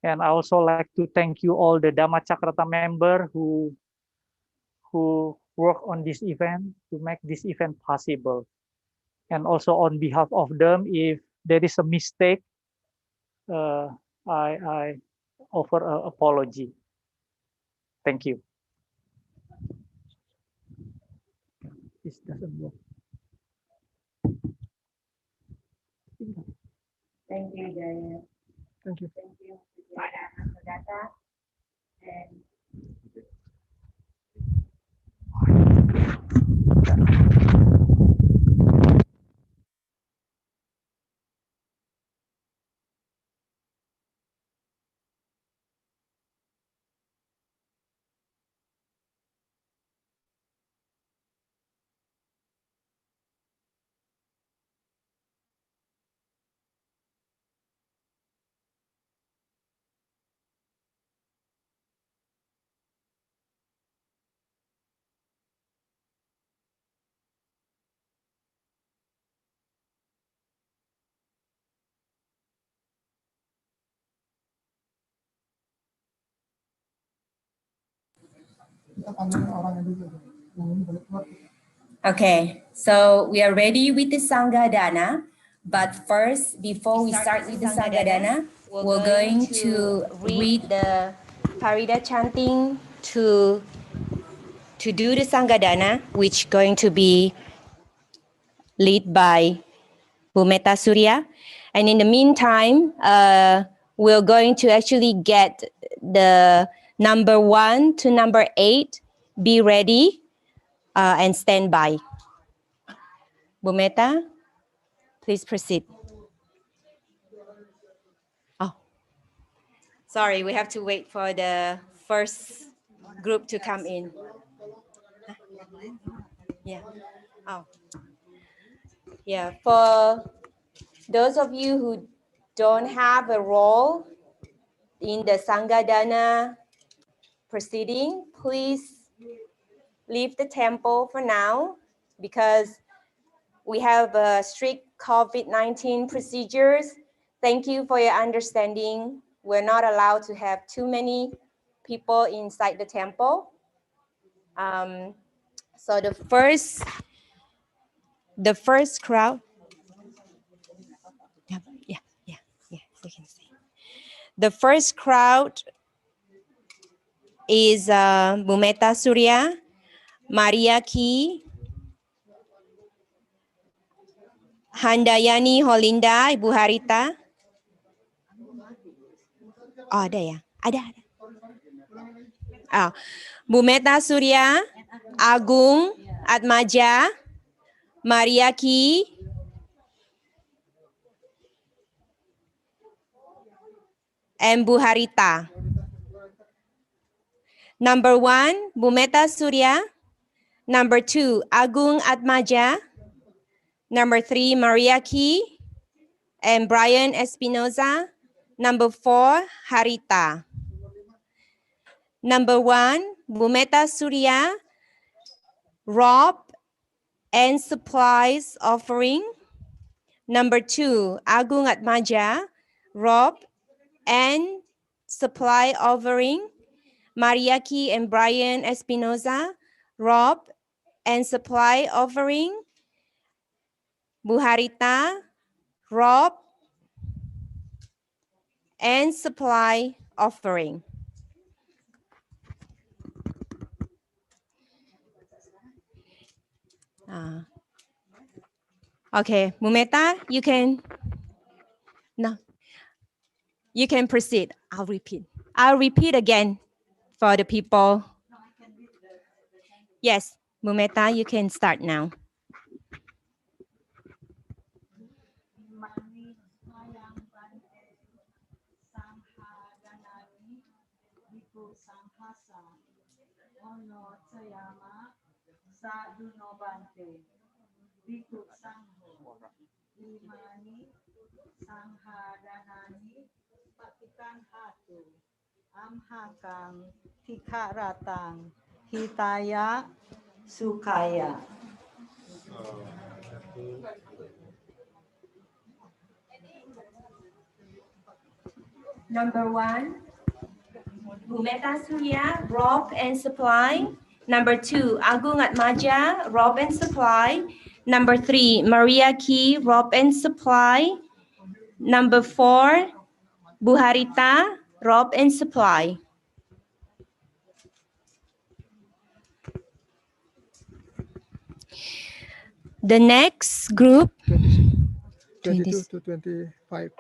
And I also like to thank you all the DhammaCakraTra member who work on this event to make this event possible. And also on behalf of them, if there is a mistake, I offer an apology. Thank you. This doesn't work. Thank you, Jaya. Thank you. Thank you, Data. And okay, so we are ready with the Sangha Dana. But first, before we start with the Sangha Dana, we're going to read the Parida chanting to do the Sangha Dana, which going to be led by Bhumeta Surya. And in the meantime, we're going to actually get the number 1 to number 8. Be ready and stand by. Bhumeta, please proceed. Oh, sorry, we have to wait for the first group to come in. Yeah. Oh. Yeah, for those of you who don't have a role in the Sangha Dana proceeding, please leave the temple for now because we have strict COVID-19 procedures. Thank you for your understanding. We're not allowed to have too many people inside the temple. So the first crowd. Yeah, you can see. The first crowd is Bhumeta Surya, Maria Ki, Handayani Holinda, Ibu Harita. Oh, ada ya? Ada. Oh. Bhumeta Surya, Agung, Atmaja, Maria Ki, and Bu Harita. Number 1, Bhumeta Surya. Number 2, Agung Atmaja. Number 3, Maria Key and Brian Espinoza. Number 4, Harita. Number 1, Bumeta Surya, Rob and Supplies Offering. Number 2, Agung Atmaja, Rob and Supply Offering. Mariaki and Brian Espinoza, Rob and Supply Offering. Buharita, Rob and Supply Offering. Okay, Mumeta, you can proceed. I'll repeat again for the people. Yes, Mumeta, you can start now. Amhakang Tikaratang Hitaya Sukaya. Number 1, Bumeta Surya, Rob and Supply. Number 2, Agung Atmaja, Rob and Supply. Number 3, Maria Key, Rob and Supply. Number 4, Buharita, Rob and Supply. The next group, 22 to 25.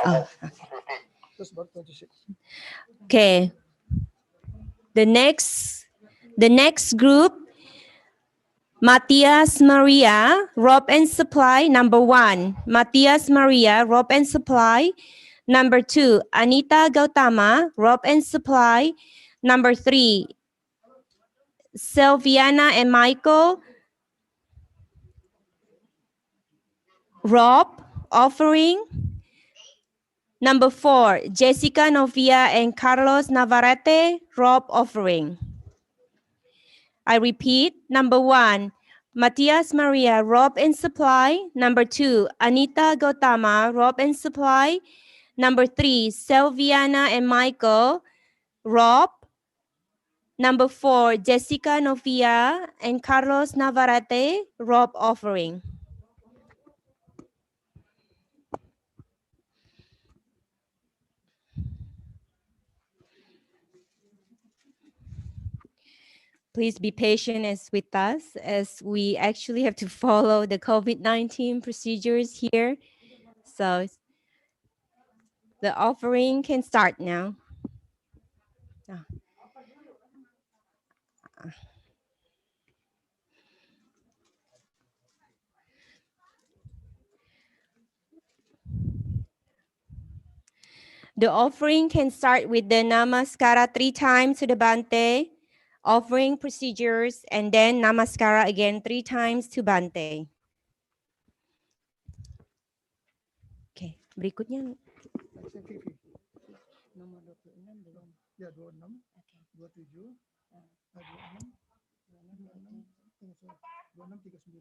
Oh, That's about 26. okay. The next group, Matthias Maria, Rob and Supply. Number 1, Matthias Maria, Rob and Supply. Number 2, Anita Gautama, Rob and Supply. Number 3, Sylviana and Michael, Rob Offering. Number 4, Jessica Novia and Carlos Navarrete, Rob Offering. I repeat, number 1, Matias Maria, Rob and Supply. Number 2, Anita Gautama, Rob and Supply. Number 3, Sylviana and Michael, Rob. Number 4, Jessica Novia and Carlos Navarrete, Rob Offering. Please be patient with us as we actually have to follow the COVID-19 procedures here. So the offering can start now. The offering can start with the Namaskara 3 times to the Bante, offering procedures, and then Namaskara again 3 times to Bante. Okay, berikutnya. Nomor 26 belum. Ya, 26, 27, 26, 26, 39, 43,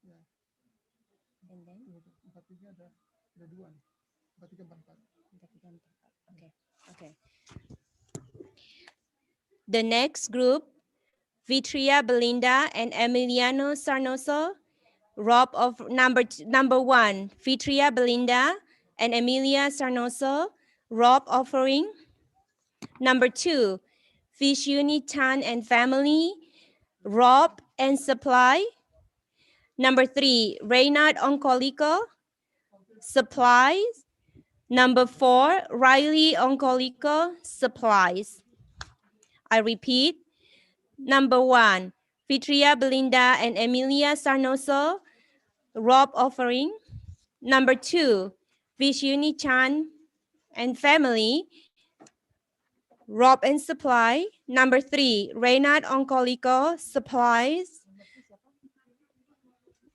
ya. And then 43 ada 2 nih. 43, 44. Okay. The next group, Vitria Belinda and Emiliano Sarnoso, Rob of number 1, Vitria Belinda and Emilia Sarnoso, Rob Offering. Number 2, Vishuni Tan and family, Rob and Supply. Number 3, Reynard Oncolico, Supplies. Number 4, Riley Oncolico, Supplies. I repeat, number 1, Vitria Belinda and Emilia Sarnoso, Rob Offering. Number 2, Vishuni Chan and family, Rob and Supply. Number 3, Reynard Oncolico Supplies.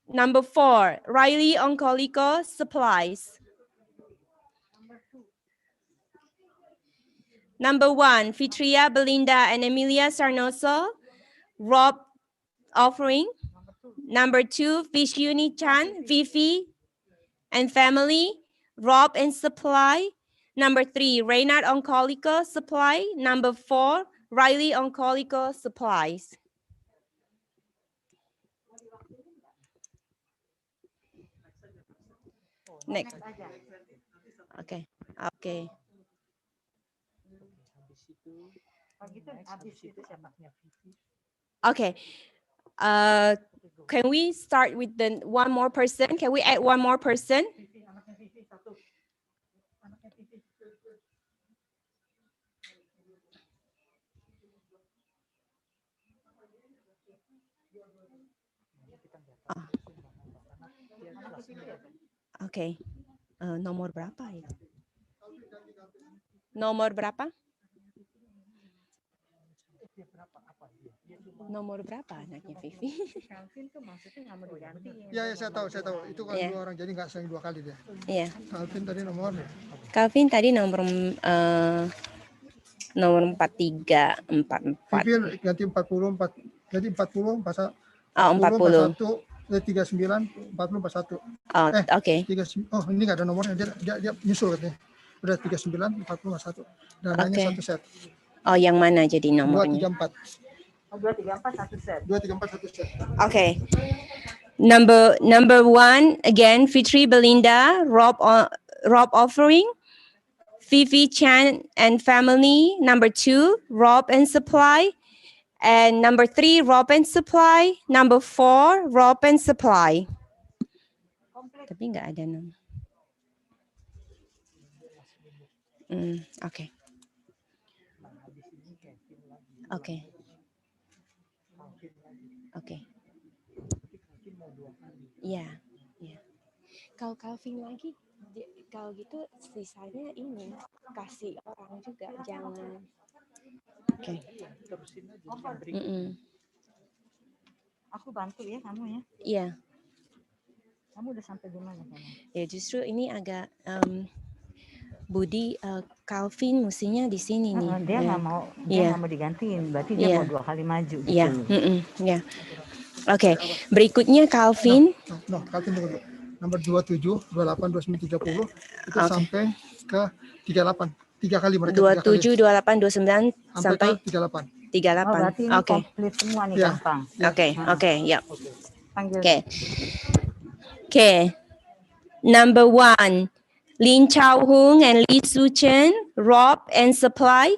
Number 4, Riley Oncolico Supplies. Number 1, Fitria, Belinda, and Emilia Sarnoso, Rob Offering. Number 2, Vishuni Chan, Fifi, and Family, Rob and Supply. Number 3, Reynard Oncolico Supply. Number 4, Riley Oncolico Supplies. Next. Okay. Okay. Okay. Can we start with the one more person? Can we add one more person? Oke. Nomor berapa ya? Nomor berapa? Nomor berapa anaknya Vivi? Calvin tuh maksudnya nggak mau digantiin. Iya, ya, saya tahu. Itu kan dua orang, jadi nggak saling 2 kali dia. Iya. Calvin tadi nomor. Calvin tadi nomor 43, 44. Vivi ganti 44, jadi 40, 41, 39, 40, 41. Oh, oke. Oh, ini nggak ada nomornya, dia nyusul katanya. Udah 39, 40, 41. Dan hanya satu set. Oh, yang mana jadi nomornya? 2, 3, 4. 234 satu set. 2, 3, 4 satu set. Okay. Number 1 again, Fitri Belinda, Rob Offering, Fifi Chan and Family. Number 2, Rob and Supply, and number 3, Rob and Supply. Number 4, Rob and Supply. Tapi nggak ada nama. Okay. Okay. Oke. Iya, iya. Kalau Calvin lagi, kalau gitu sisanya ini kasih orang juga, jangan. Oke. Aku bantu ya kamu ya. Iya. Kamu udah sampai di mana kamu? Ya justru ini agak Budi, Calvin mestinya di sini nih. Dia nggak mau, nggak mau digantiin, berarti dia mau 2 kali maju. Iya, ya. Oke, berikutnya Calvin. Calvin dulu. Nomor 27, 28, 29, 30 itu sampai ke 38. 3 kali mereka. 27, 28, 29 sampai 38. 38. Oke. Komplit semua nih gampang. Oke, ya. Oke. Number 1. Lin Chao Hung and Lee Su Chen, Rob and Supply.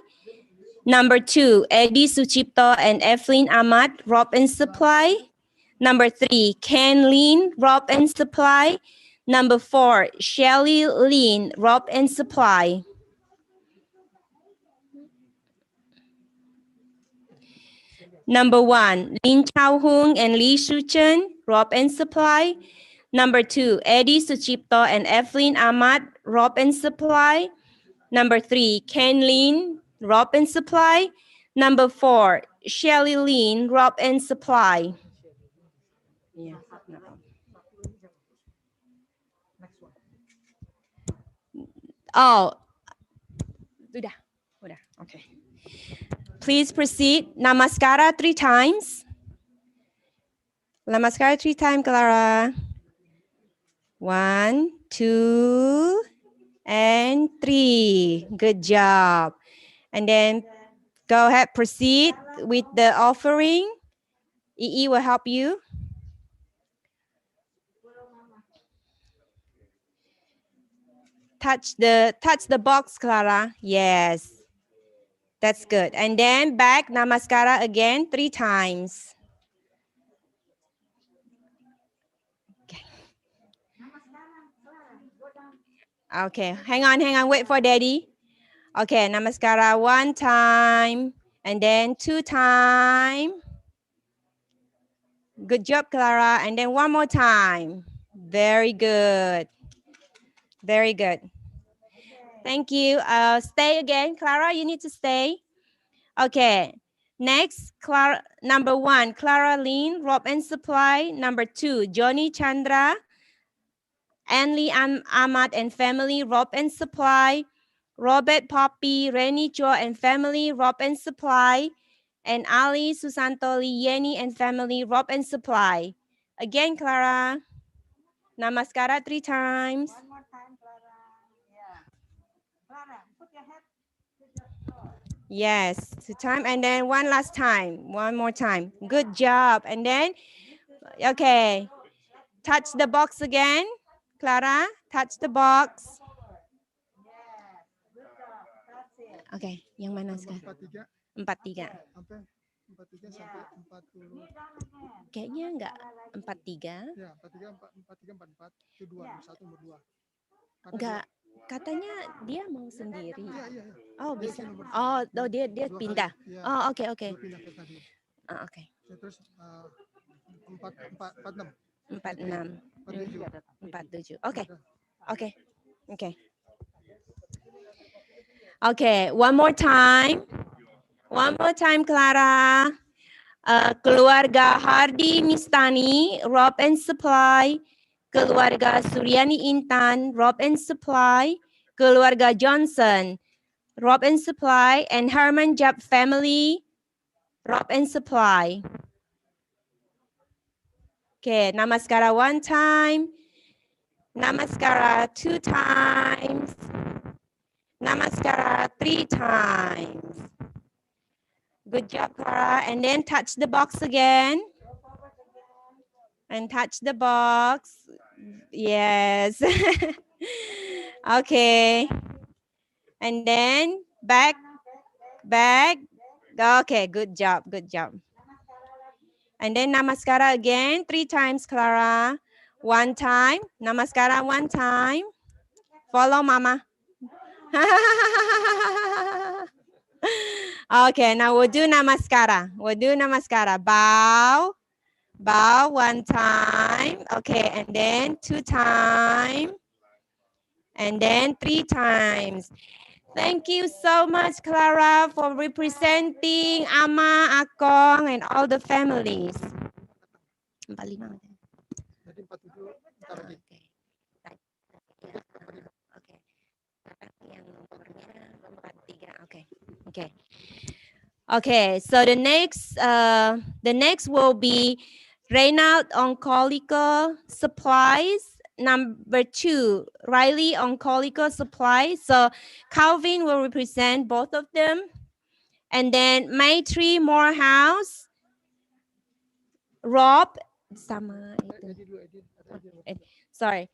Number 2, Eddie Suchipto and Evelyn Ahmad, Rob and Supply. Number 3, Ken Lin, Rob and Supply. Number 4, Shelly Lin, Rob and Supply. Number 1, Lin Chao Hung and Lee Su Chen, Rob and Supply. Number 2, Eddie Suchipto and Evelyn Ahmad, Rob and Supply. Number 3, Ken Lin, Rob and Supply. Number 4, Shelly Lin, Rob and Supply. Yeah. Oh, udah, okay. Please proceed. Namaskara 3 times. Namaskara 3 times, Clara. 1, 2, and 3. Good job. And then go ahead, proceed with the offering. EE will help you. Touch the box, Clara. Yes. That's good. And then back Namaskara again 3 times. Okay, hang on, wait for daddy. Okay, Namaskara 1 time, and then 2 times. Good job, Clara. And then 1 more time. Very good. Very good. Thank you. Stay again. Clara, you need to stay. Okay. Next, number 1, Clara Lynn, Rob and Supply. Number 2, Johnny Chandra, Anli Ahmad and family, Rob and Supply. Robert Poppy, Rennie Cho and family, Rob and Supply. And Ali Susanto Yeni and family, Rob and Supply. Again, Clara. Namaskara 3 times. One more time, Clara. Yeah. Clara, put your head to the floor. Yes, 2 times. And then one last time. One more time. Good job. And then, okay. Touch the box again. Clara, touch the box. Yes, good job. That's it. Okay, yang mana sekarang? 43 43. sampai 43 sampai 40. Kayaknya enggak 43. Ya, 43 44 itu 2, nomor 1 nomor 2. Enggak, katanya dia mau sendiri. Iya, iya. Oh, Dia bisa. isi nomor Oh, dua dia kali. pindah. Iya. Oh, oke, oke. Dia pindah ke tadi. Oke. Terus 46. 46. 47. Oke. Oke. Oke. Okay, one more time. One more time, Clara. Keluarga Hardi Mistani, Rob and Supply. Keluarga Suryani Intan, Rob and Supply. Keluarga Johnson, Rob and Supply. And Herman Jab family, Rob and Supply. Okay, Namaskara 1 time. Namaskara 2 times. Namaskara 3 times. Good job, Clara. And then touch the box again. And touch the box. Yes. Okay. And then back. Okay, good job, good job. And then Namaskara again, 3 times, Clara. 1 time. Namaskara 1 time. Follow Mama. Okay, now we'll do Namaskara. We'll do Namaskara. Bow. Bow 1 time. Okay, and then 2 times. And then 3 times. Thank you so much, Clara, for representing Ama, Akong, and all the families. 45. Jadi 47 bentar lagi. Okay. Yang nomornya 43. Okay. Okay. Okay, so the next will be Reynald Oncological Supplies. Number 2, Riley Oncological Supplies. So Calvin will represent both of them. And then Maitri Morehouse, Rob, sama itu. Sorry.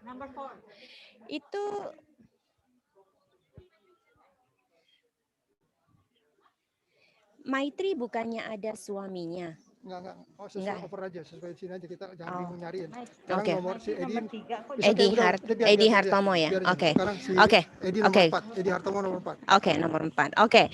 Number 4. Itu Maitri bukannya ada suaminya? Enggak. Oh, sesuai over aja, sesuai sini aja, kita jangan bingung nyariin. Oke. Nomor si Edi. Edi Hartomo ya. Oke. Oke. Edi nomor 4. Edi Hartomo nomor 4. Oke, nomor 4. Oke.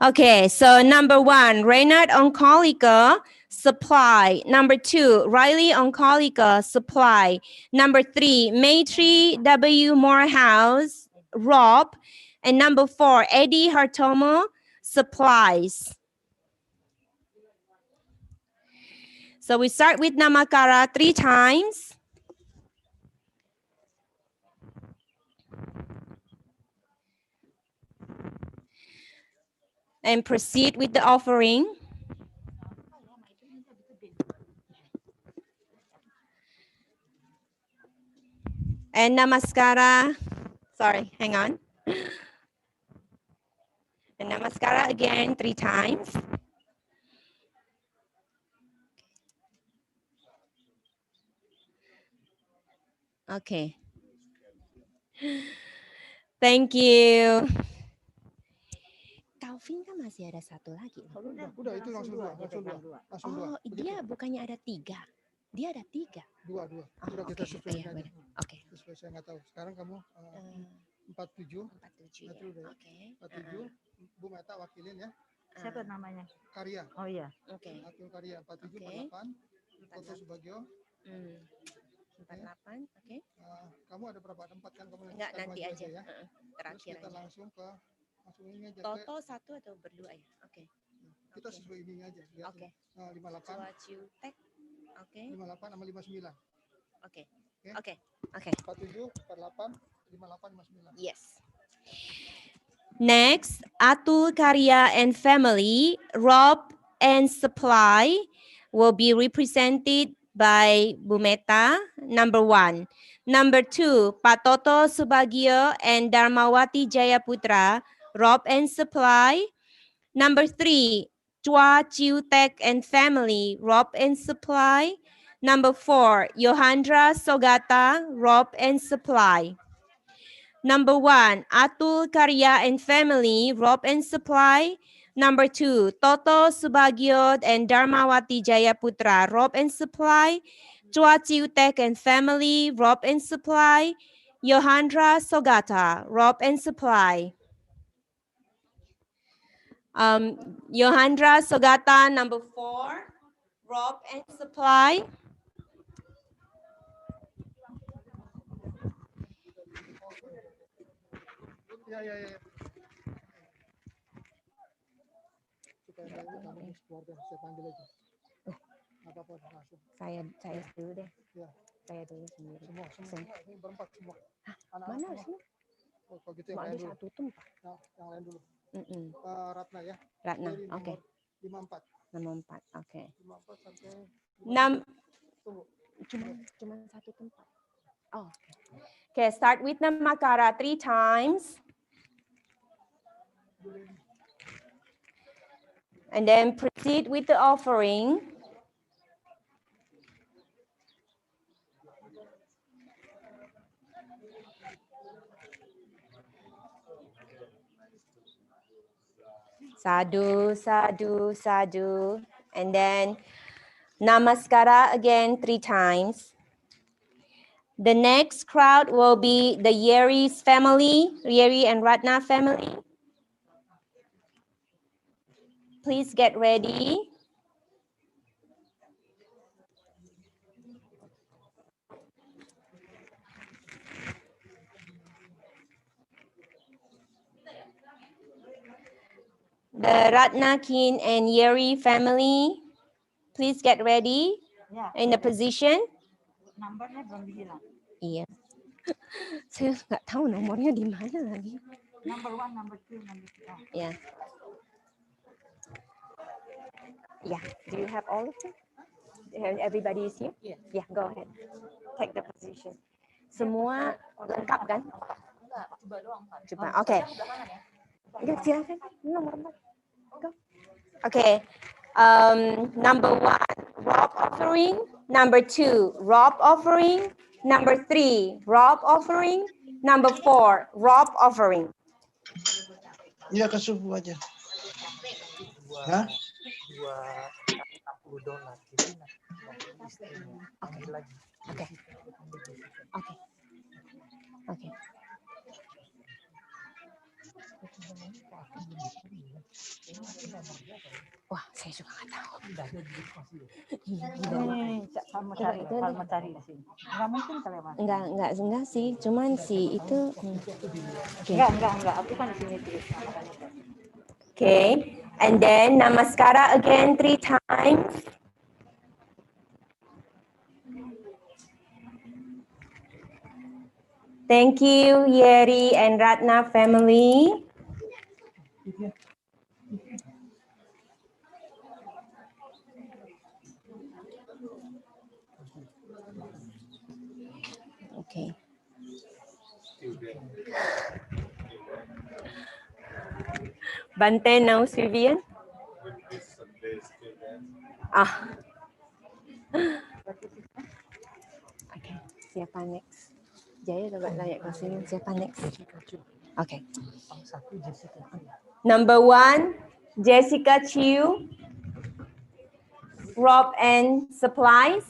Okay, so number 1, Reynard Oncological Supply. Number 2, Riley Oncological Supply. Number 3, Maitri W. Morehouse, Rob. And number 4, Eddie Hartomo Supplies. So we start with Namakara 3 times. And proceed with the offering. And Namaskara. Sorry, hang on. And Namaskara again 3 times. Okay. Thank you. Calvin kan masih ada 1 lagi. Udah itu langsung dua. Oh, dia bukannya ada 3. Dia ada 3. Dua. Udah kita sesuaikan aja. Oke. Sesuai saya nggak tahu. Sekarang kamu 47. Itu udah. Oke. 47. Bu Meta wakilin ya. Siapa namanya? Karya. Oh iya. Oke. Atul Karya 47 48. Foto Subagio. 48, oke. Kamu ada berapa? Ada 4 kan? Kamu Enggak, sekarang nanti maju aja. ya. Terakhir Terus kita aja. langsung ini aja. Toto 1 atau berdua ya? Oke. Kita sesuai ini aja. Lihat Oke. 58. Chua Chiu Tek. Oke. 58 sama 59. Oke. Oke. Oke. 47, 48, 58, 59. Yes. Next, Atul Karya and Family, Rob and Supply will be represented by Bumeta, number 1. Number 2, Pak Toto Subagio and Dharmawati Jayaputra, Rob and Supply. Number 3, Chua Chiu Tek and Family, Rob and Supply. Number 4, Yohandra Sogata, Rob and Supply. Number 1, Atul Karya and Family, Rob and Supply. Number 2, Toto Subagio and Dharmawati Jayaputra, Rob and Supply. Chua Chiu Tek and Family, Rob and Supply. Yohandra Sogata, Rob and Supply. Yohandra Sogata, number 4, Rob and Supply. Ya. Supaya kamu keluarga saya panggil aja. Apa-apa langsung. Saya dulu deh. Ya. Saya dulu sendiri. Semua. Ini berempat semua. Mana sih? Oh, kalau gitu yang lain dulu. Satu tempat. Yang lain dulu. Ratna ya. Ratna, oke. 54. 54, oke. 54 sampai 6. Tunggu. Cuma satu tempat. Oh, oke. Okay, start with Namakara 3 times. And then proceed with the offering. Sadhu, sadhu, sadhu. And then Namaskara again 3 times. The next crowd will be the Yeri's family, Yeri and Ratna family. Please get ready. The Ratna Kin and Yeri family, please get ready in the position. Nomornya belum dibilang. Iya. Saya nggak tahu nomornya di mana lagi. Number 1, number 2, number 3. Yeah. Yeah. Do you have all of them? Everybody is here? Yeah. Yeah, go ahead. Take the position. Semua lengkap kan? Enggak, coba doang, Pak. Coba. Oke. Ya, silakan. Nomor 4. Go. Okay. Number 1, rob offering. Number 2, rob offering. Number 3, rob offering. Number 4, rob offering. Iya, ke subuh aja. Hah? $60. Jadi Oke. Oke. Oke. Oke. Wah, saya juga nggak tahu. Sama cari di sini. Enggak mungkin kelewat. Enggak sih, cuman si itu. Enggak. Aku kan di sini tulis. Okay, and then Namaskara again 3 times. Thank you, Yeri and Ratna family. Okay. Bante now, Vivian. Okay, siapa next? Jaya coba tanya ke sini, siapa next? Okay. Number 1, Jessica Chiu, Rob and Supplies.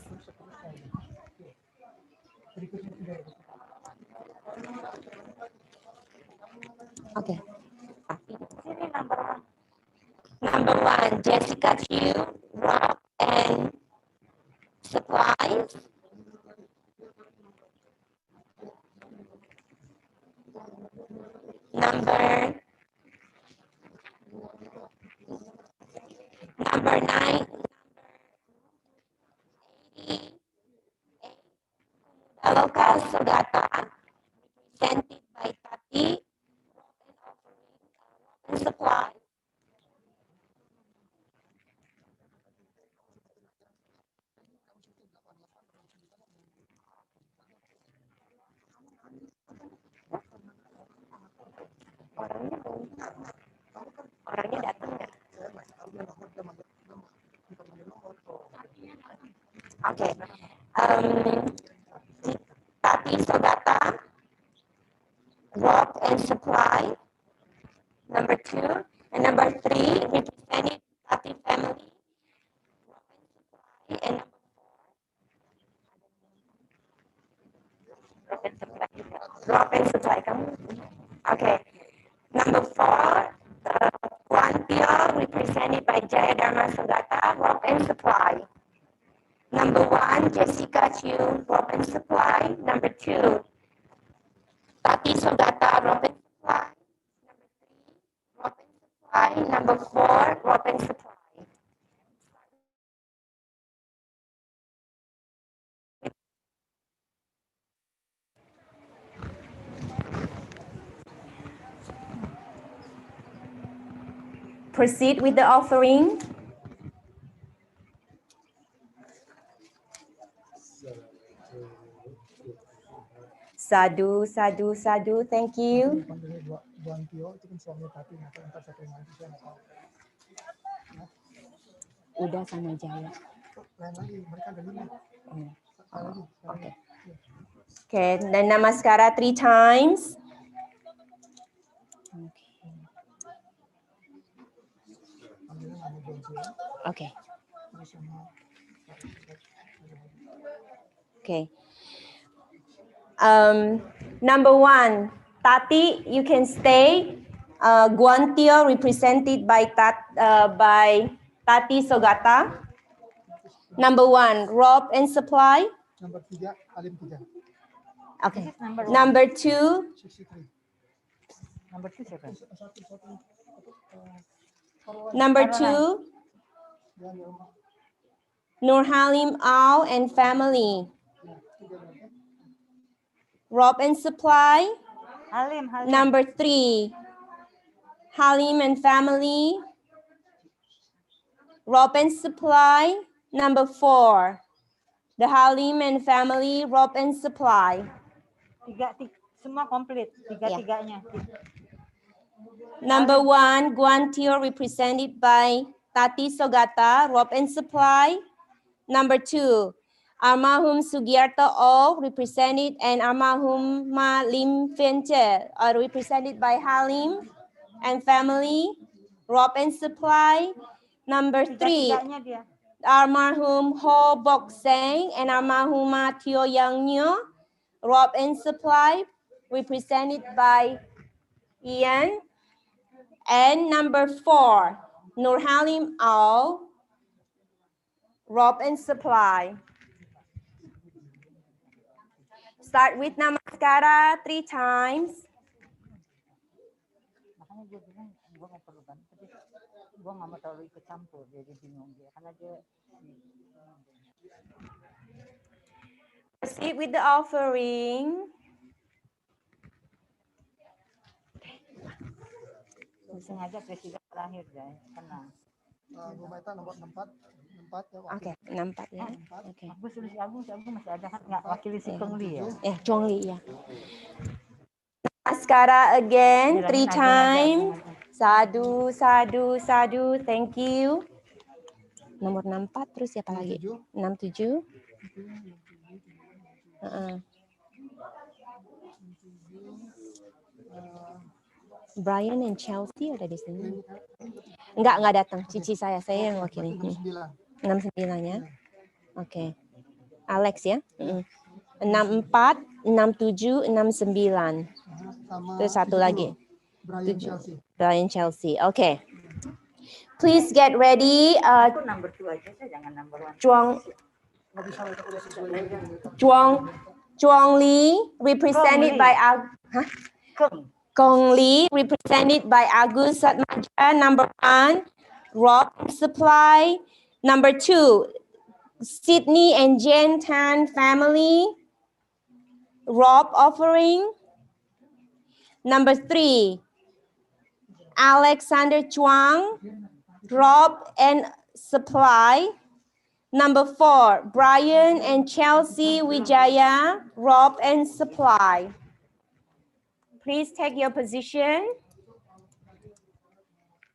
Okay. Number 1, Jessica Chiu, Rob and Supplies. number 9, local Sugata, represented by Tati, and supply. Orangnya datang nggak? Oke. Tati Sogata, rock and supply. Number 2 and number 3 represented Tati family. And rock and supply kamu. Okay. Number 4, Guantio represented by Jaya Dharma Sogata, rock and supply. Number 1, Jessica Chu, rock and supply. Number 2, Tati Sogata, rock and supply. Number 3, rock and supply. Number 4, rock and supply. Proceed with the offering. Sadhu, sadhu, sadhu. Thank you. Guantio itu kan suami Tati, ntar satu lagi saya nggak tahu. Udah sama Jaya. Lain lagi, mereka ada 5. Okay. Okay, dan namaskara 3 times. Okay. Okay. Number 1, Tati, you can stay. Guantio represented by Tati Sogata. Number 1, rope and supply. Number 3, Alim 3. Okay. Number 2. 63. Number 2 siapa? Number 2, Nur Halim Au and family. Rope and supply. Halim. Number 3, Halim and family. Rope and supply. Number 4, the Halim and family, rope and supply. Tiga, semua komplit, tiga-tiganya. Number 1, Guantio represented by Tati Sogata, rope and supply. Number 2, Almarhum Sugiarto O represented and Almarhum Lim Fenche are represented by Halim and family, rope and supply. Number 3, Almarhum Ho Bok Seng and Almarhumah Tio Yang Nyo, rope and supply, represented by Ian. And number 4, Nur Halim Au, rope and supply. Start with namaskara 3 times. Makanya gue bilang gue nggak perlu bantu, tapi gue nggak mau terlalu ikut campur, jadi bingung dia karena dia. Proceed with the offering. Sengaja presiden terakhir deh, tenang. Bu Maita nomor 64 ya. Oke, 64 ya. Oke. Aku suruh si Agung masih ada kan nggak wakili si Kongli ya? Chongli ya. Namaskara again 3 times. Sadhu, sadhu, sadhu. Thank you. Nomor 64 terus siapa lagi? 67. Brian and Chelsea ada di sini. Enggak datang. Cici saya yang wakili. 69 ya. Oke. Alex ya. 64, 67, 69. Terus satu lagi. Brian Chelsea. Oke. Please get ready. Number 2 aja, jangan number 1. Chuang Li represented by Kong Lee, represented by Agus Satmaja. Number 1, Rob Supply. Number 2, Sydney and Jen Tan family, Rob offering. Number 3, Alexander Chuang, Rob and supply. Number 4, Brian and Chelsea Wijaya, Rob and supply. Please take your position.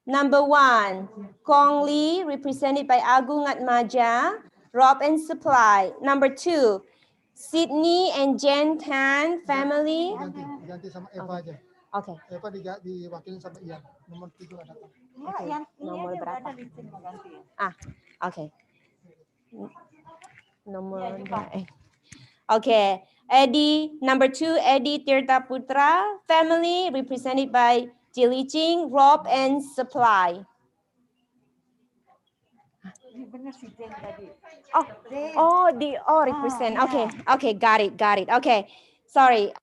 Number 1, Kong Lee, represented by Agung Atmaja, Rob and supply. Number 2, Sydney and Jen Tan family. Ganti sama Eva aja. Oke. Eva diwakilin sama Ian. Nomor 7 nggak datang. Oke. Nomor berapa? Oke. Nomor Okay. Eddie, number 2, Eddie Tirta Putra family, represented by Jili Ching, Rob and supply. Represent. Okay, got it. Okay, sorry.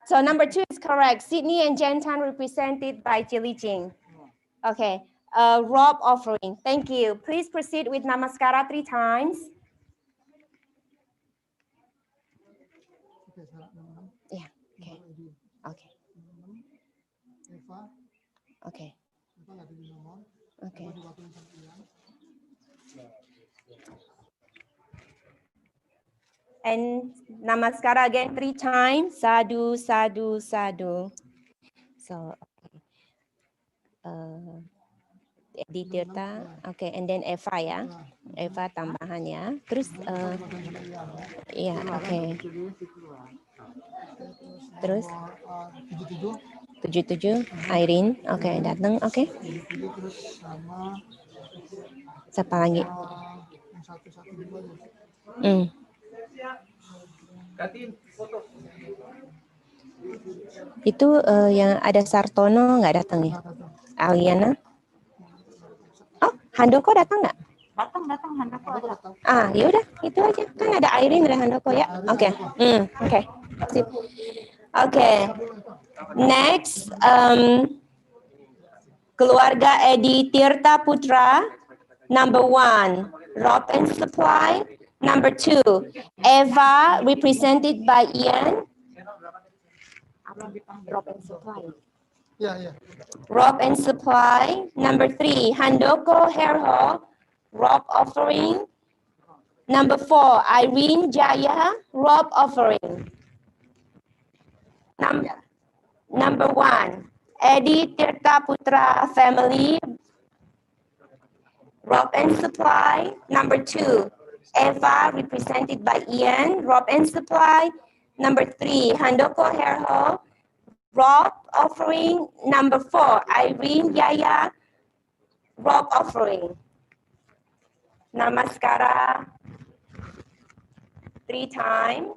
So number 2 is correct. Sydney and Jentan represented by Jili Ching. Okay, Rob offering. Thank you. Please proceed with Namaskara 3 times. Yeah. Okay. Okay. Okay. Okay. And Namaskara again 3 times. Sadhu, sadhu, sadhu. So, Edi Tirta, okay, and then Eva ya, Eva tambahan ya. Terus, ya, okay. Terus 77, Irene, okay, datang, okay. Siapa lagi? Itu yang ada Sartono nggak datang ya? Aliana? Oh, Handoko datang nggak? Datang Handoko ada. Ya udah, itu aja. Kan ada Irene, ada Handoko ya. Oke. Oke. Oke. Next, keluarga Edi Tirta Putra. Number 1, Rob and Supply. Number 2, Eva, represented by Ian. Rob and Supply. Yeah. Rob and Supply. Number 3, Handoko Herho, Rob offering. Number 4, Irene Jaya, Rob offering. Number 1, Edi Tirta Putra family, Rob and Supply. Number 2, Eva, represented by Ian, Rob and Supply. Number 3, Handoko Herho, Rob offering. Number 4, Irene Yaya, Rob offering. Namaskara 3 times.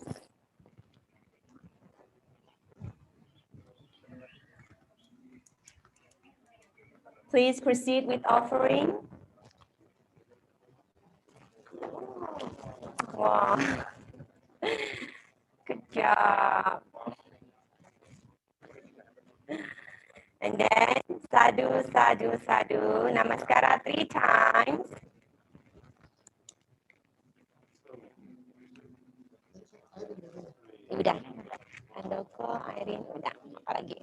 Please proceed with offering. Wow. Good job. And then sadhu, sadhu, sadhu. Namaskara 3 times. Udah. Handoko, Irene, udah. Apa lagi?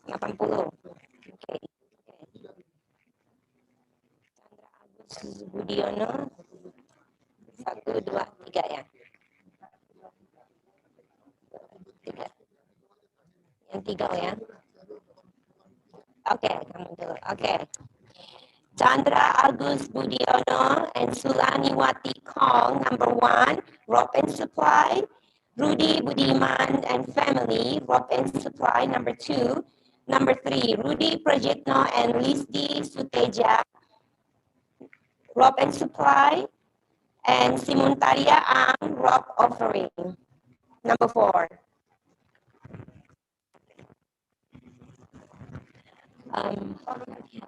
Oke. Chandra Agus Budiono 1, 2, 3 ya. 3. Yang 3 ya. Oke, kamu dulu. Oke. Chandra Agus Budiono and Sulaniwati Kong. Number 1, Rob and Supply. Rudy Budiman and family, Rob and Supply. Number 2. Number 3, Rudy Prajetno and Listi Suteja, Rob and Supply. And Simuntaria Ang, Rob offering. Number 4.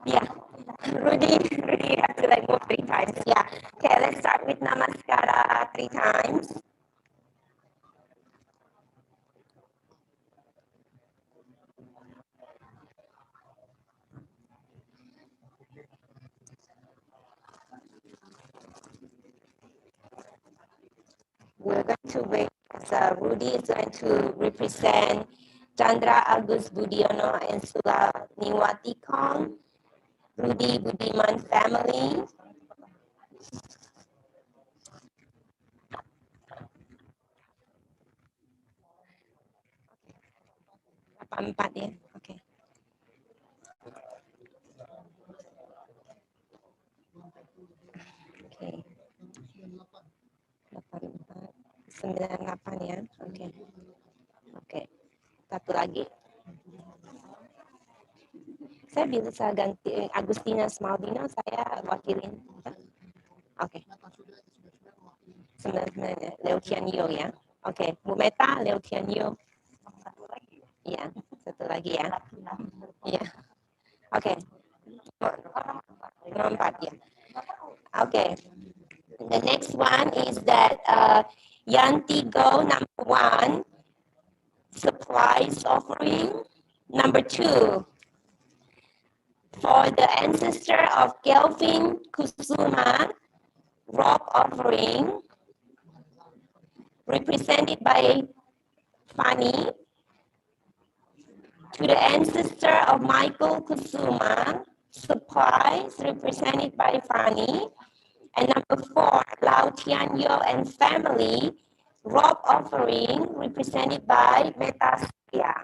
Yeah, Rudy have to like move 3 times. Yeah. Okay, let's start with Namaskara 3 times. we're going to wait as Rudy is going to represent Chandra Agus Budiono and Sula Niwati Kong, Rudy Budiman family. Empat ya, oke. Oke. 94, 98 ya, oke. Oke, satu lagi. Saya bisa ganti Agustina Smaldino, saya wakilin. Oke. 99 Leo Tian Yo ya. Oke, Bu Meta, Leo Tian Yo. Iya, satu lagi ya. Iya. Oke. Nomor 4 ya. Oke. The next one is that Yanti Go number 1, supplies offering. Number 2, for the ancestor of Kelvin Kusuma, robe offering, represented by Fanny. To the ancestor of Michael Kusuma, supplies, represented by Fanny. And number 4, Lau Tianyo and family, robe offering, represented by Metasia.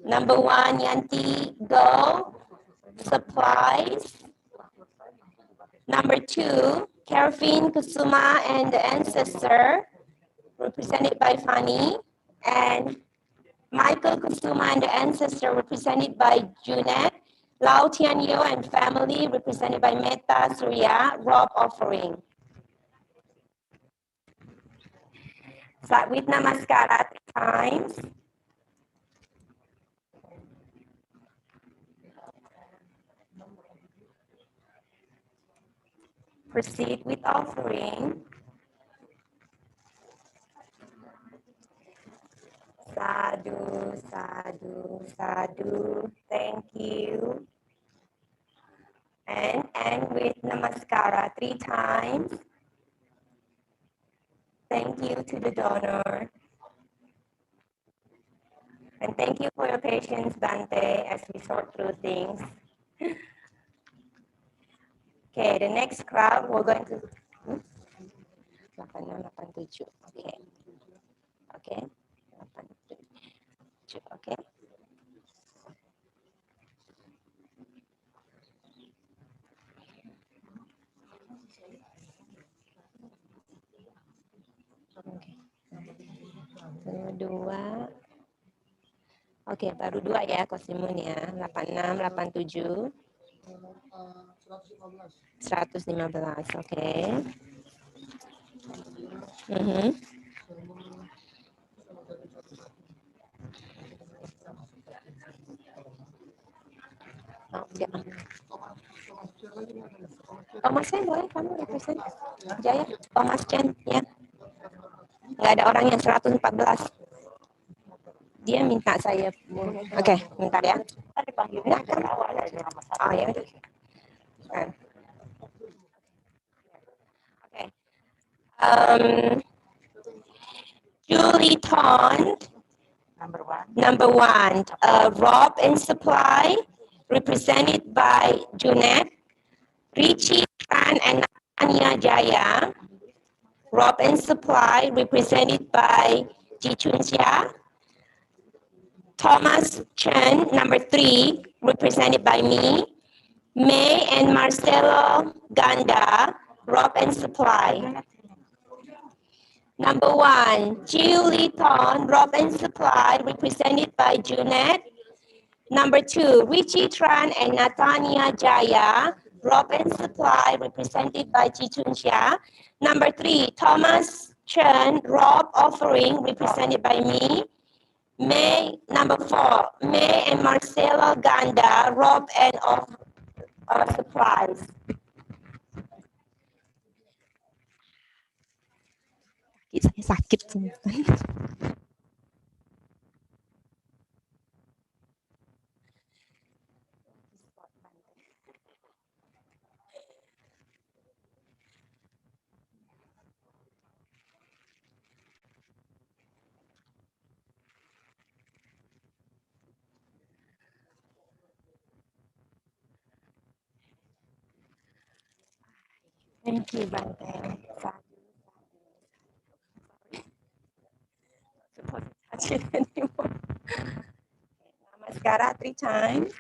Number 1, Yanti Go, supplies. Number 2, Kervin Kusuma and the ancestor, represented by Fanny. And Michael Kusuma and the ancestor, represented by Junet. Lau Tianyo and family, represented by Meta Surya, robe offering. Start with Namaskara 3 times. Proceed with offering. Sadhu, sadhu, sadhu. Thank you. And end with Namaskara 3 times. Thank you to the donor. And thank you for your patience, Bante, as we sort through things. Okay, the next crowd, we're going to... 8687. Okay. Okay. 87. Okay. Kedua. Oke, baru 2 ya Kosimun ya. 86, 87. 115, oke. Thomas Chen boleh kamu represent Jaya, Thomas Chen ya. Nggak ada orang yang 114. Dia minta saya. Oke, bentar ya. Oh ya. Oke. Julie Tond, number one, robe and supply, represented by Junet. Richie Tran and Anya Jaya, robe and supply, represented by Ji Chun Xia. Thomas Chen, number 3, represented by me. May and Marcelo Ganda, robe and supply. Number 1, Julie Thon, robe and supply, represented by Junet. Number 2, Richie Tran and Natania Jaya, robe and supply, represented by Ji Chun Xia. Number 3, Thomas Chen, robe offering, represented by me. May, number 4, May and Marcelo Ganda, robe and supplies. Saya sakit. Thank you, Bante. Supposed to touch it anymore. Namaskara 3 times.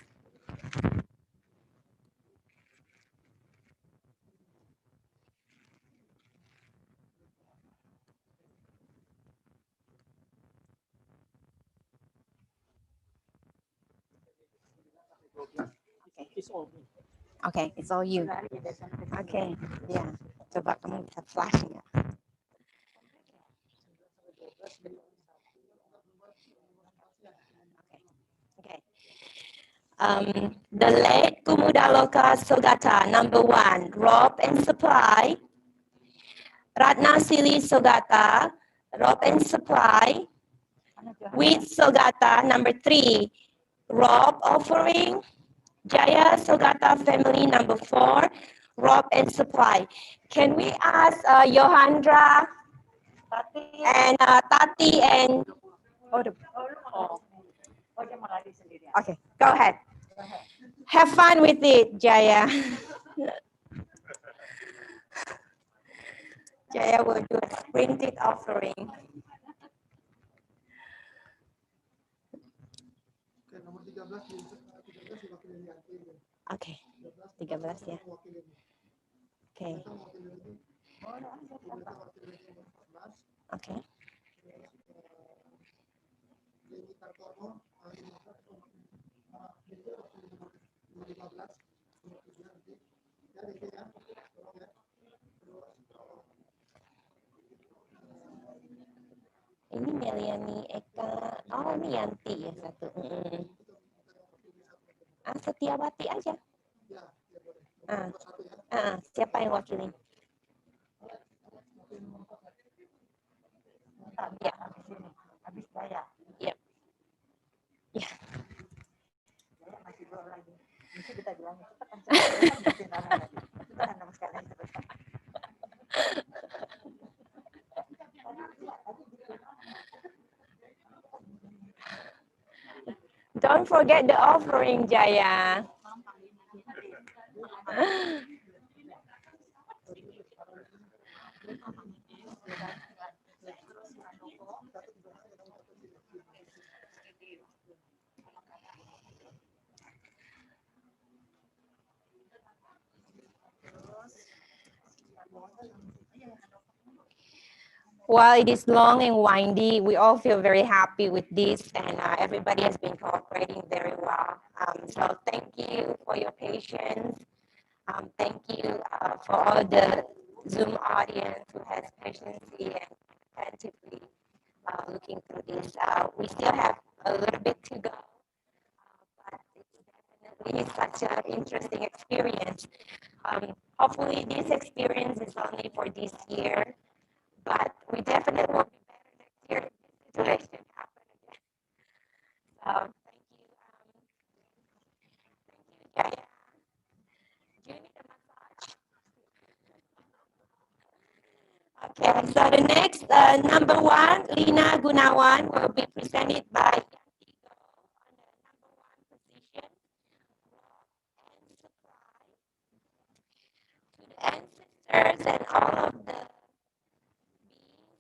Okay, it's all you. Okay, yeah. Coba kamu bisa flash ya. Okay. The late Kumudaloka Sogata, number 1, Rob and Supply. Ratna Sili Sogata, Rob and Supply. With Sogata, number 3, Rob Offering. Jaya Sogata family, number 4, Rob and Supply. Can we ask Johandra and Tati and... Okay, go ahead. Have fun with it, Jaya. Jaya will do a sprinted offering. Okay, 13 ya. Okay. Okay. Ini Meliani Eka, oh ini Yanti ya satu. Setiawati aja. Siapa yang wakili? Ya. Habis saya. Ya. Ya. Kita bilang Don't forget the offering, Jaya. While it is long and windy, we all feel very happy with this, and everybody has been cooperating very well. So thank you for your patience. Thank you for all the Zoom audience who has patiently and attentively looking through this. We still have a little bit to go, but it's definitely such an interesting experience. Hopefully this experience is only for this year, but we definitely will be better next year if this situation happens again. So thank you, Jaya. Do you need a massage? Okay, so the next number 1, Lina Gunawan, will be presented by Yantigo on the number 1 position, Rob and Supply. To the ancestors and all of the beings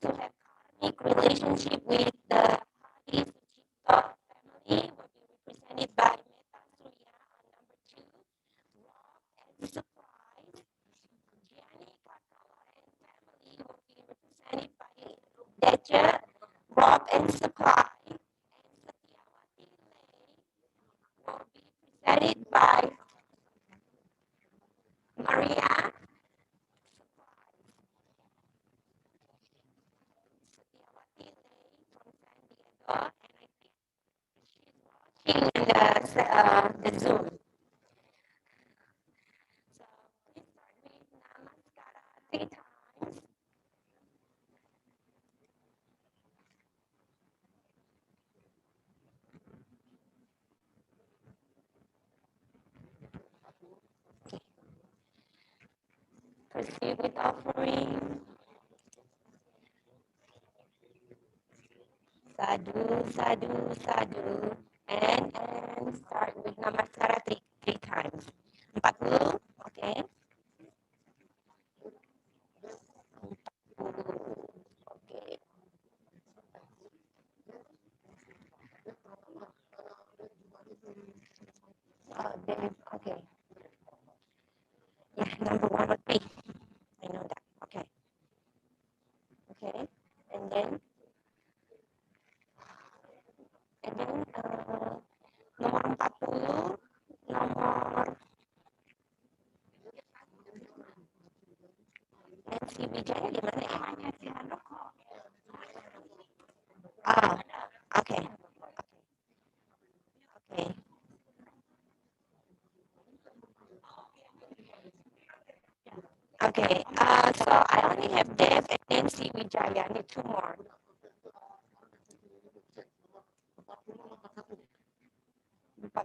who have karmic relationship with the Hadi Sucipto family will be represented by Meta Surya on number 2, Rob and Supply. Gianni Kakala and family will be represented by Deja, Rob and Supply. And Satyawati Lay will be presented by Maria. The Zoom. So please start with Namaskara 3 times. Proceed with offering. Sadhu, sadhu, sadhu. And start with Namaskara 3 times. 40, okay. Okay. Yeah, number 1 or 3. I know that. Okay. Okay. And then nomor 40, nomor Nancy Wijaya di mana ya? Ah, okay. Okay. Okay. So I only have Dev and Nancy Wijaya. I need 2 more.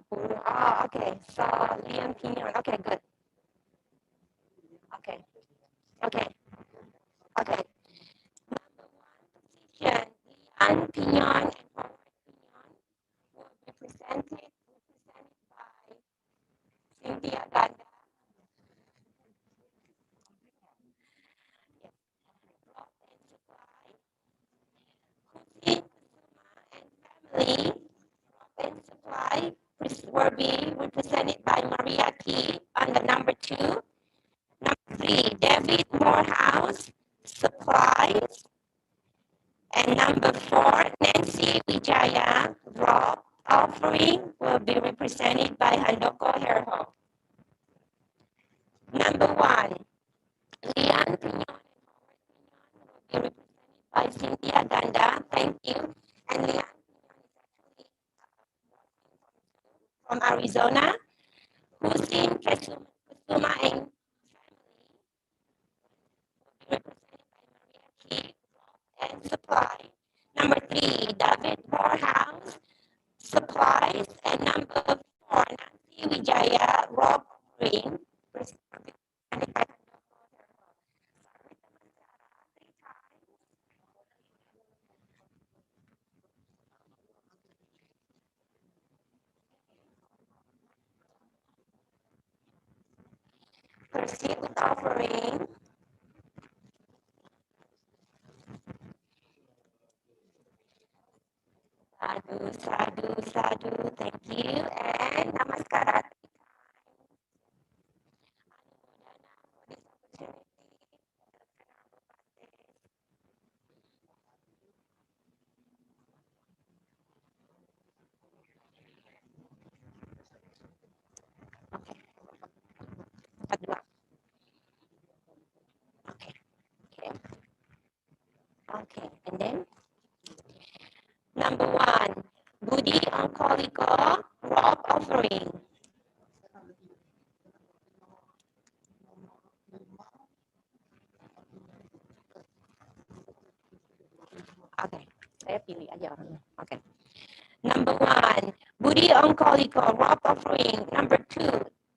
40. Oh, okay. So Liam Pinion. Okay, good. Okay. Okay. Okay. Position Liam Pinion and Forward Pinion will be presented by Cynthia Ganda. Family and supply will be represented by Maria T on the number 2. Number 3, David Morehouse, supplies. And number 4, Nancy Wijaya, Rob offering will be represented by Handoko Herho. Number 1, Lian Pinion will be represented by Cynthia Ganda. Thank you. And Lian from Arizona, Hussein Kesuma and and supply. Number 3, David Morehouse, supplies. And number 4, Nancy Wijaya, Rob Green. Proceed with offering. Sadhu, sadhu, sadhu. Thank you. And namaskar. Okay, and then number 1, Budi Onkoliko, Rob offering. Okay, saya pilih aja. Okay. Number 1, Budi Onkoliko, Rob offering. Number 2,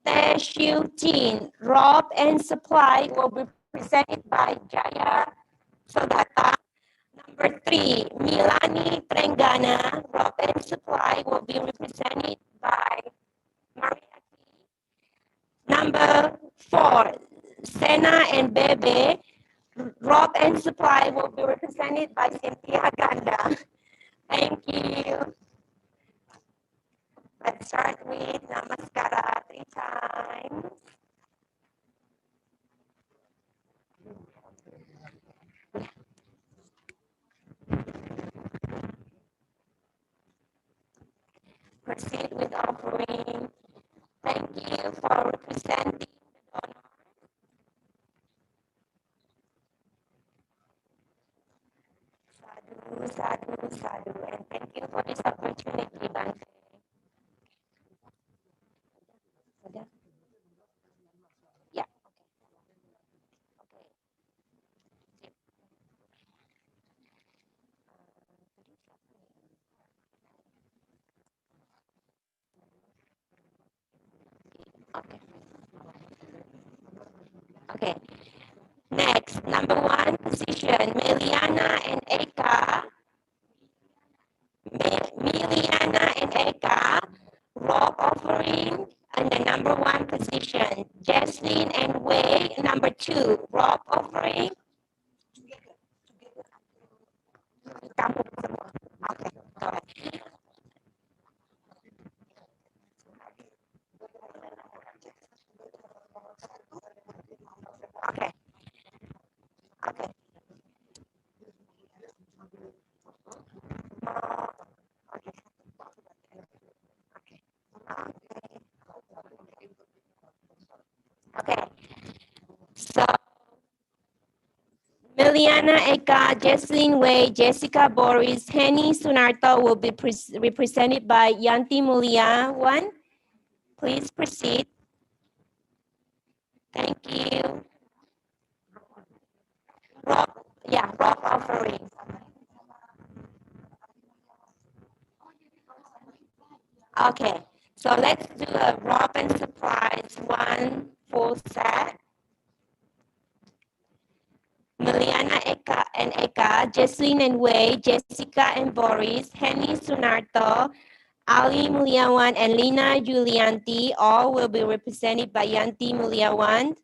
Tae Shiu Jin, Rob and supply will be presented by Jaya Sodata. Number 3, Milani Trenggana, Rob and supply will be represented by Maria. Number 4, Sena and Bebe, Rob and supply will be represented by Cynthia Ganda. Thank you. Let's start with Namaskara 3 times. Proceed with offering. Thank you for representing the donor. Sadhu, sadhu, sadhu. And thank you for this opportunity, Bante. Yeah. Okay. Okay. Okay. Next, number 1 position, Meliana and Eka. Miliana and Eka, Rob offering and the number 1 position. Jesslyn and Wei, number 2, Rob offering. Okay, go ahead. Okay. So Miliana Eka, Jesslyn Wei, Jessica Boris, Henny Sunarto will be represented by Yanti Muliawan. Please proceed. Thank you. Rock offering. Okay, so let's do a rock and supplies, one full set. Miliana Eka and Eka, Jesslyn and Wei, Jessica and Boris, Henny Sunarto, Ali Muliawan, and Lina Julianti, all will be represented by Yanti Muliawan.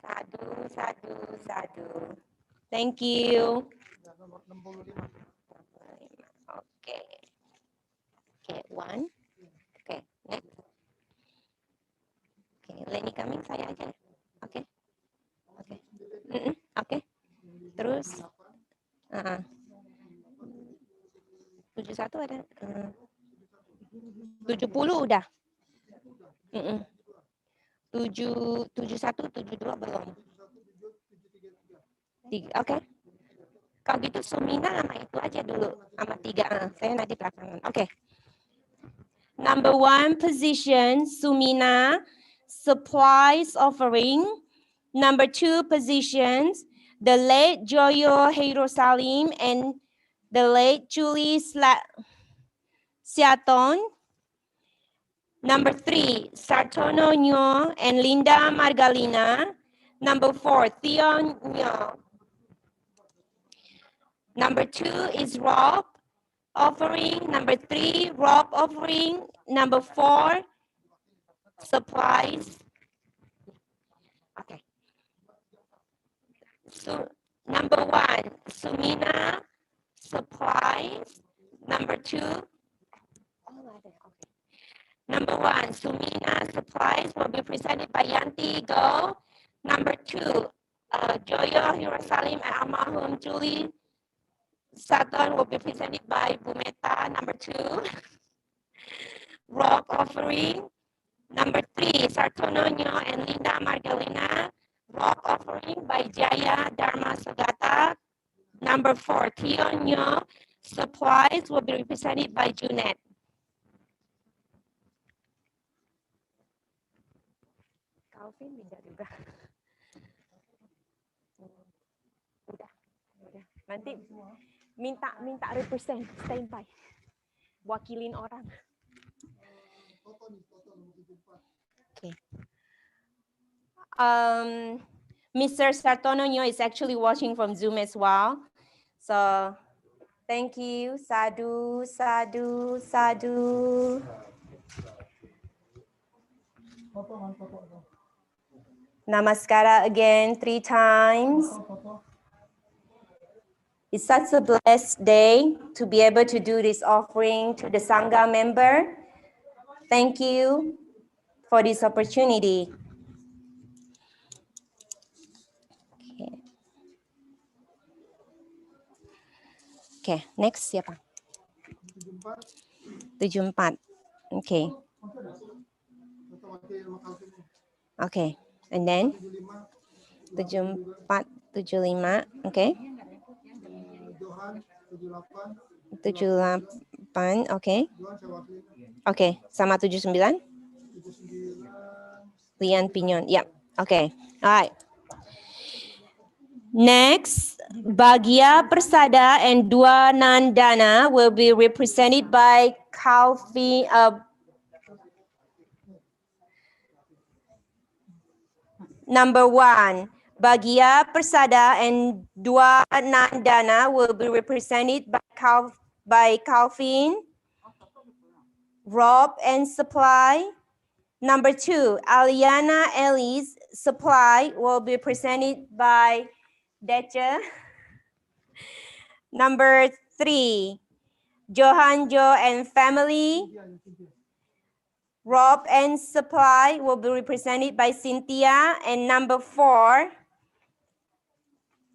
Sadu, sadu, sadu. Thank you. Okay. Okay, one. Okay, next. Okay, Lenny coming, saya aja. Okay. Okay. Okay. Terus. 71 ada. 70 udah. 71, 72 belum. Oke. Kalau gitu Sumina sama itu aja dulu. Sama 3. Saya nanti belakangan. Oke. Number 1 position, Sumina, supplies offering. Number 2 positions, the late Joyo Hierosalim and the late Julie Siaton. Number 3, Sartono Nyo and Linda Margalina. Number 4, Theon Nyo. Number 2 is Rob offering. Number 3, Rob offering. Number 4, supplies. Okay. So number 1, Sumina, supplies. Number 2, Number 1, Sumina, supplies will be presented by Yanti. Go. Number 2, Joyo Hierosalim and Almarhum Julie Saturn will be presented by Bumeta. Number 2, Rock offering. Number 3, Sartononyo and Linda Margalina. Rock offering by Jaya Dharma Sugata. Number 4, Tionyo. Supplies will be represented by Junet. Calvin minta juga. Udah. Nanti minta represent standby. Wakilin orang. Okay. Mr. Sartononyo is actually watching from Zoom as well. So thank you. Sadhu, sadhu, sadhu. Namaskara again 3 times. It's such a blessed day to be able to do this offering to the Sangha member. Thank you for this opportunity. Okay, next siapa? 74. Okay. Okay, and then 74, 75, okay. 78, okay. Okay, sama 79. Lian Pinyon, yeah, okay. All right. Next, Bhagia Persada and Dua Nandana will be represented by Calvi. Number 1, Bhagia Persada and Dua Nandana will be represented by Calvin, Rob and Supply. Number 2, Aliana Ellis Supply will be presented by Deche. Number 3, Johan Jo and Family. Rob and Supply will be represented by Cynthia. And number 4,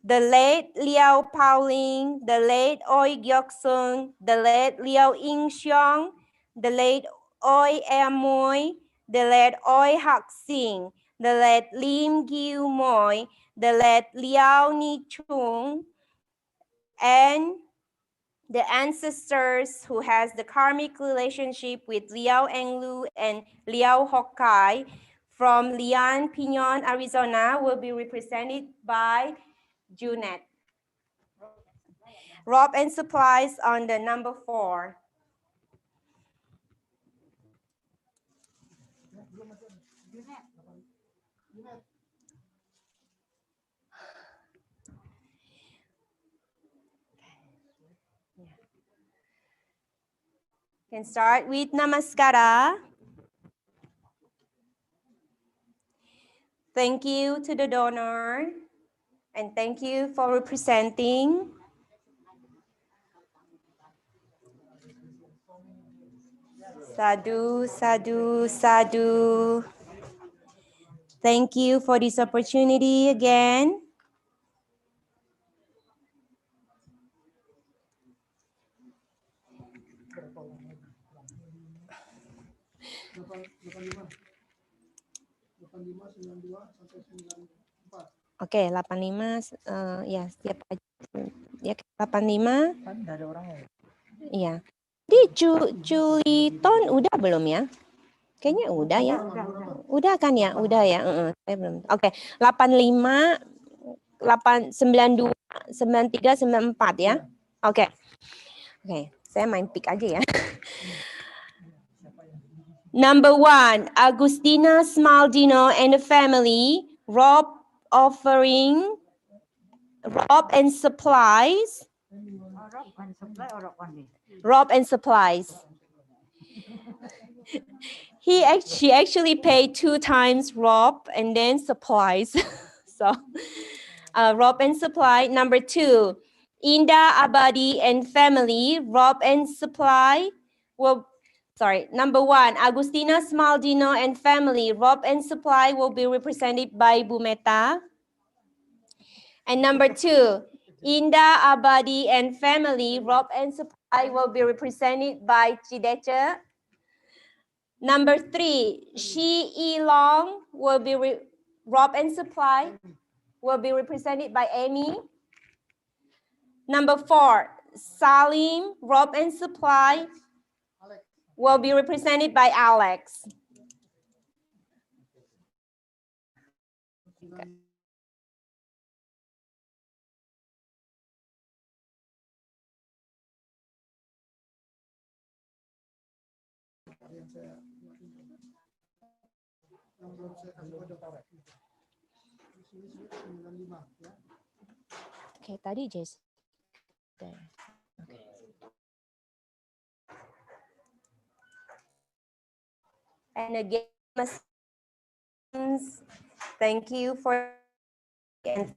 the late Liao Pauling, the late Oi Gyok Sung, the late Liao Ying Xiong, the late Oi Amoy, the late Oi Hak Sing, the late Lim Gil Moy, the late Liao Ni Chung, and the ancestors who has the karmic relationship with Liao Englu and Liao Hokai from Lian Pinon, Arizona will be represented by Junet. Rob and supplies on the number 4. Can start with Namaskara. Thank you to the donor and thank you for representing. Sadhu, sadhu, sadhu. Thank you for this opportunity again. Oke, 85 ya setiap ya 85. Iya. Di Culiton udah belum ya? Kayaknya udah ya. Udah kan ya? Udah ya. Saya belum. Oke, 85 892 93 94 ya. Oke. Oke, saya main pick aja ya. Number 1, Agustina Smaldino and the family, Rob offering Rob and supplies. Rob and supplies. She actually paid 2 times Rob and then supplies. So Rob and supply. Number 2, Inda Abadi and family, Rob and supply will. Sorry, number 1, Agustina Smaldino and family, Rob and supply will be represented by Bumeta. And number 2, Inda Abadi and family, Rob and supply will be represented by Chideche. Number 3, Shi Ilong will be Rob and supply will be represented by Amy. Number 4, Salim, Rob and supply will be represented by Alex. Okay. Oke, tadi Jess. Okay. And again, thank you for and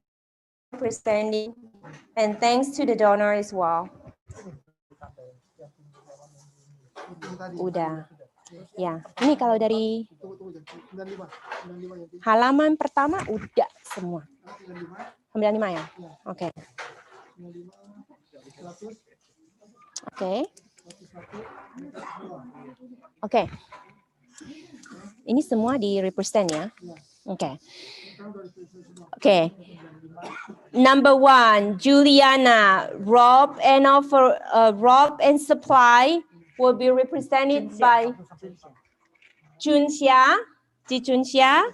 presenting, and thanks to the donor as well. Udah. Ya, ini kalau dari halaman pertama udah semua. 95 ya? Oke. Oke. Oke. Ini semua di represent ya? Oke. Oke. Number 1, Juliana, Rob and supply will be represented by Junxia. Ji Junxia,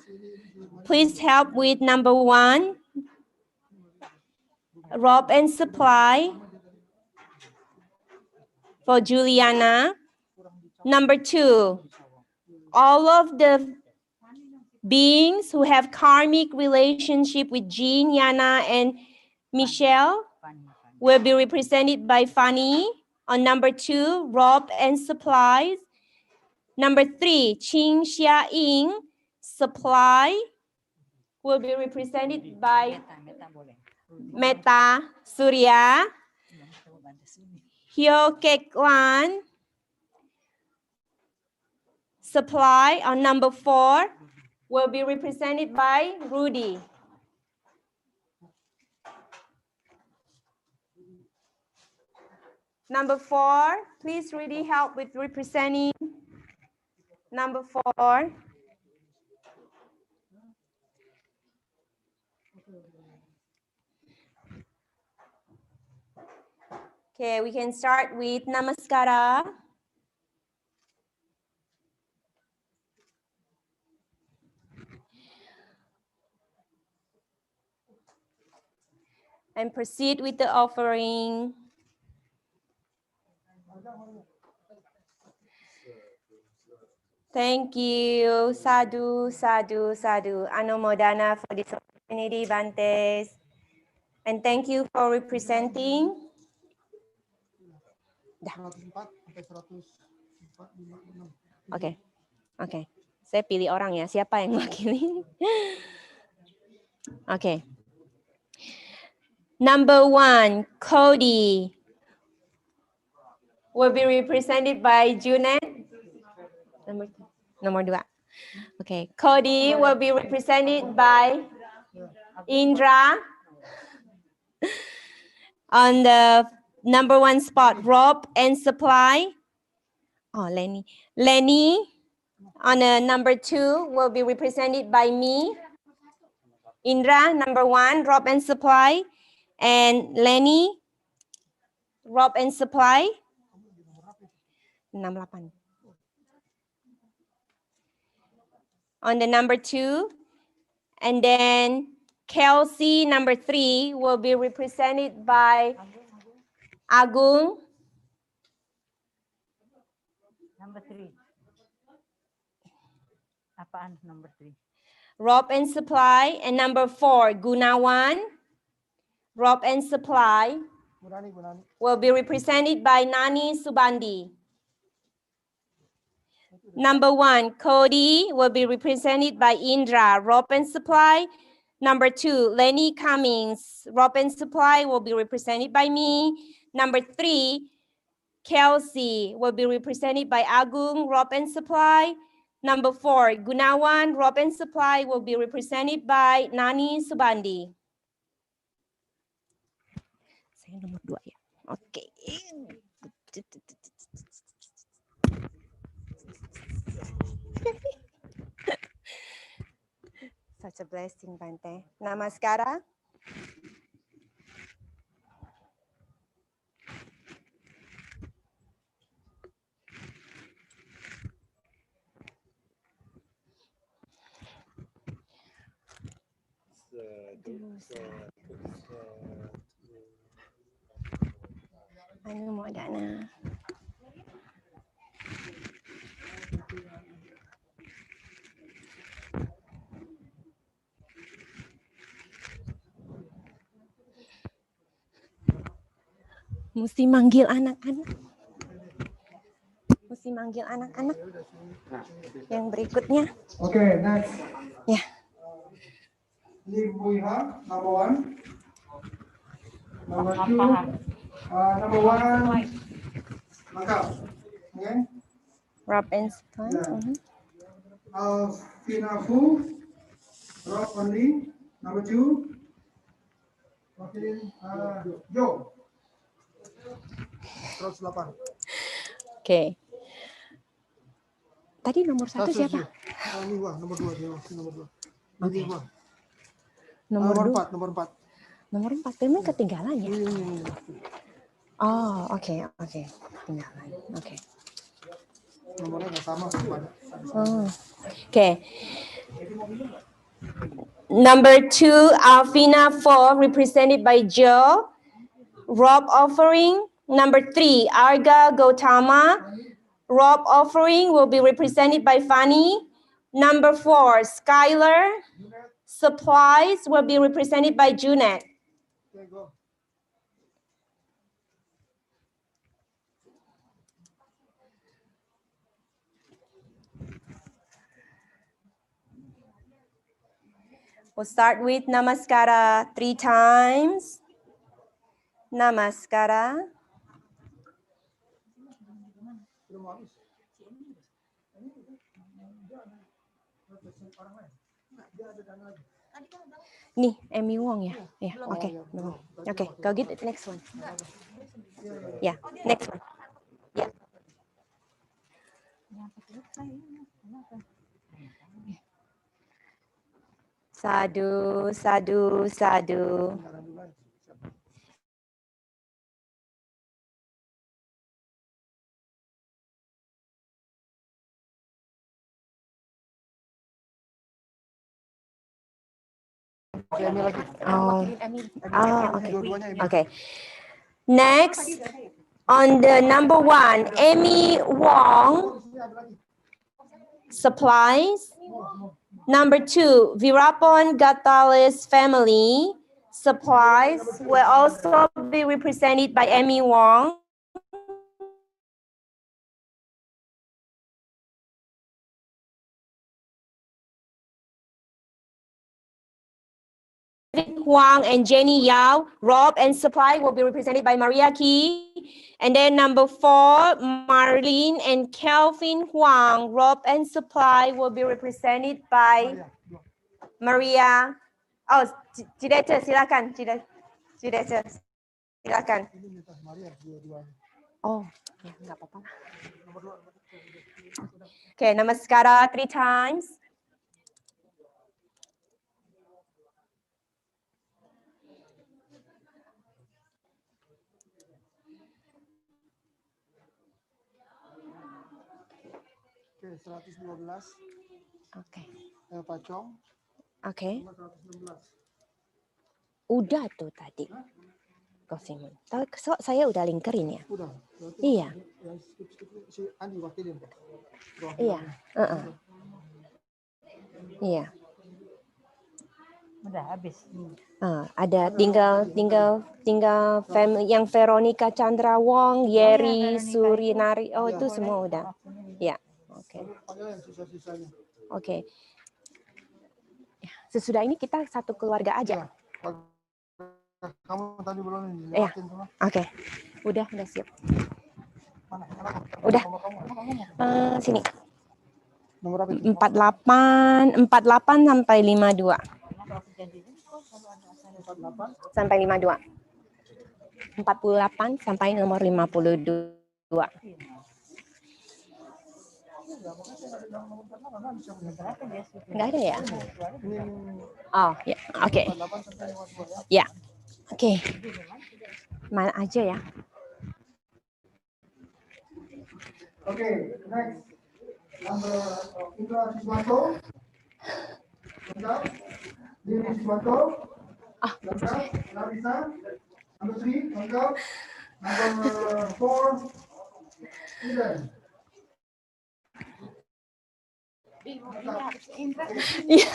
please help with number 1, Rob and supply for Juliana. Number 2, all of the beings who have karmic relationship with Jean, Yana, and Michelle will be represented by Fanny. On number 2, Rob and supplies. Number 3, Qing Xia Ying, supply will be represented by Meta Surya. Hyo Kek Wan, supply on number 4 will be represented by Rudy. Number 4, please really help with representing. Number 4. Okay, we can start with Namaskara. And proceed with the offering. Thank you. Sadhu, sadhu, sadhu. Anumodana for this opportunity, Bantes. And thank you for representing. 104 sampai 146. Oke. Oke. Saya pilih orang ya. Siapa yang wakili? Oke. Number 1, Cody will be represented by Junet. Nomor 2. Okay, Cody will be represented by Indra. On the number 1 spot, Rob and Supply. Oh, Lenny. Lenny on the number 2 will be represented by me. Indra, number 1, Rob and Supply. And Lenny, Rob and Supply. 68. On the number 2. And then Kelsey, number 3, will be represented by Agung. Number 3. Apaan number 3? Rob and Supply. And number 4, Gunawan. Rob and Supply will be represented by Nani Subandi. Number 1, Cody will be represented by Indra, Rob and Supply. Number 2, Lenny Cummings, Rob and Supply will be represented by me. Number 3, Kelsey will be represented by Agung, Rob and Supply. Number 4, Gunawan, Rob and Supply will be represented by Nani Subandi. Saya nomor 2 ya. Oke. Such a blessing, Bante. Namaskara. Anumodana. Mesti manggil anak-anak. Mesti manggil anak-anak. Yang berikutnya. Oke, next. Ya. Vihara, number 1. Number 2. Number 1. Lengkap. Okay. Rob and Supply. Alvina Fu. Rob only. Number 2. Yo. 108. Oke. Tadi nomor 1 siapa? Nomor 2. Oke. Nomor 4. Nomor 4. Memang ketinggalan ya? Oh, oke. Ketinggalan. Oke. Nomornya nggak sama. Oke. Number 2, Alvina 4, represented by Joe. Rob offering. Number 3, Arga Gautama. Rob offering will be represented by Fanny. Number 4, Skylar. Supplies will be represented by Junet. Okay, go. We'll start with Namaskara 3 times. Namaskara. Nih, Amy Wong ya? Ya, oke. Oke, go get the next one. Yeah, next one. Yeah. Sadhu, sadhu, sadhu. Oh, okay. Okay. Next, on the number 1, Amy Wong, supplies. Number 2, Virapon Gatales family, supplies, will also be represented by Amy Wong. Huang and Jenny Yao, Rob and supply will be represented by Maria Key. And then number 4, Marlene and Kelvin Huang, Rob and supply will be represented by Maria. Oh, Cidace, silakan. Cidace, silakan. Oh, ya, nggak apa-apa. Okay, namaskara 3 times. Oke, 112. Oke. Pacong. Oke. 116. Udah tuh tadi. Kofimun. Tahu saya udah linkerin ya? Udah. Iya. Si Andi wakilin. Iya. Iya. Udah habis. Ada tinggal family yang Veronica Chandra Wong, Yeri Surinari. Oh, itu semua udah. Ya. Oke. Oke. Sesudah ini kita satu keluarga aja. Kamu tadi belum ini. Iya. Oke. Udah siap. Udah. Sini. Nomor apa itu? 48 sampai 52. Sampai 52. 48 sampai nomor 52. Enggak ada ya? Oh, ya. Oke. Ya. Oke. Mana aja ya? Oke, next. Number Indra Siswanto. Lengkap. Dini Siswanto. Lengkap. Larissa. Number 3, lengkap. Number 4, Eden. Yeah.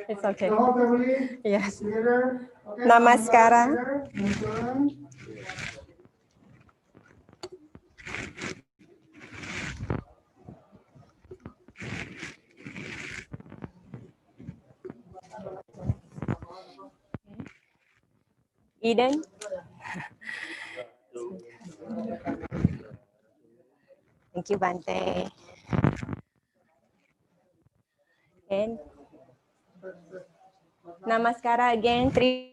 It's okay. The whole family. Yes. Together. Okay, Namaskara. Eden. Thank you, Bante. And Namaskara again. 3.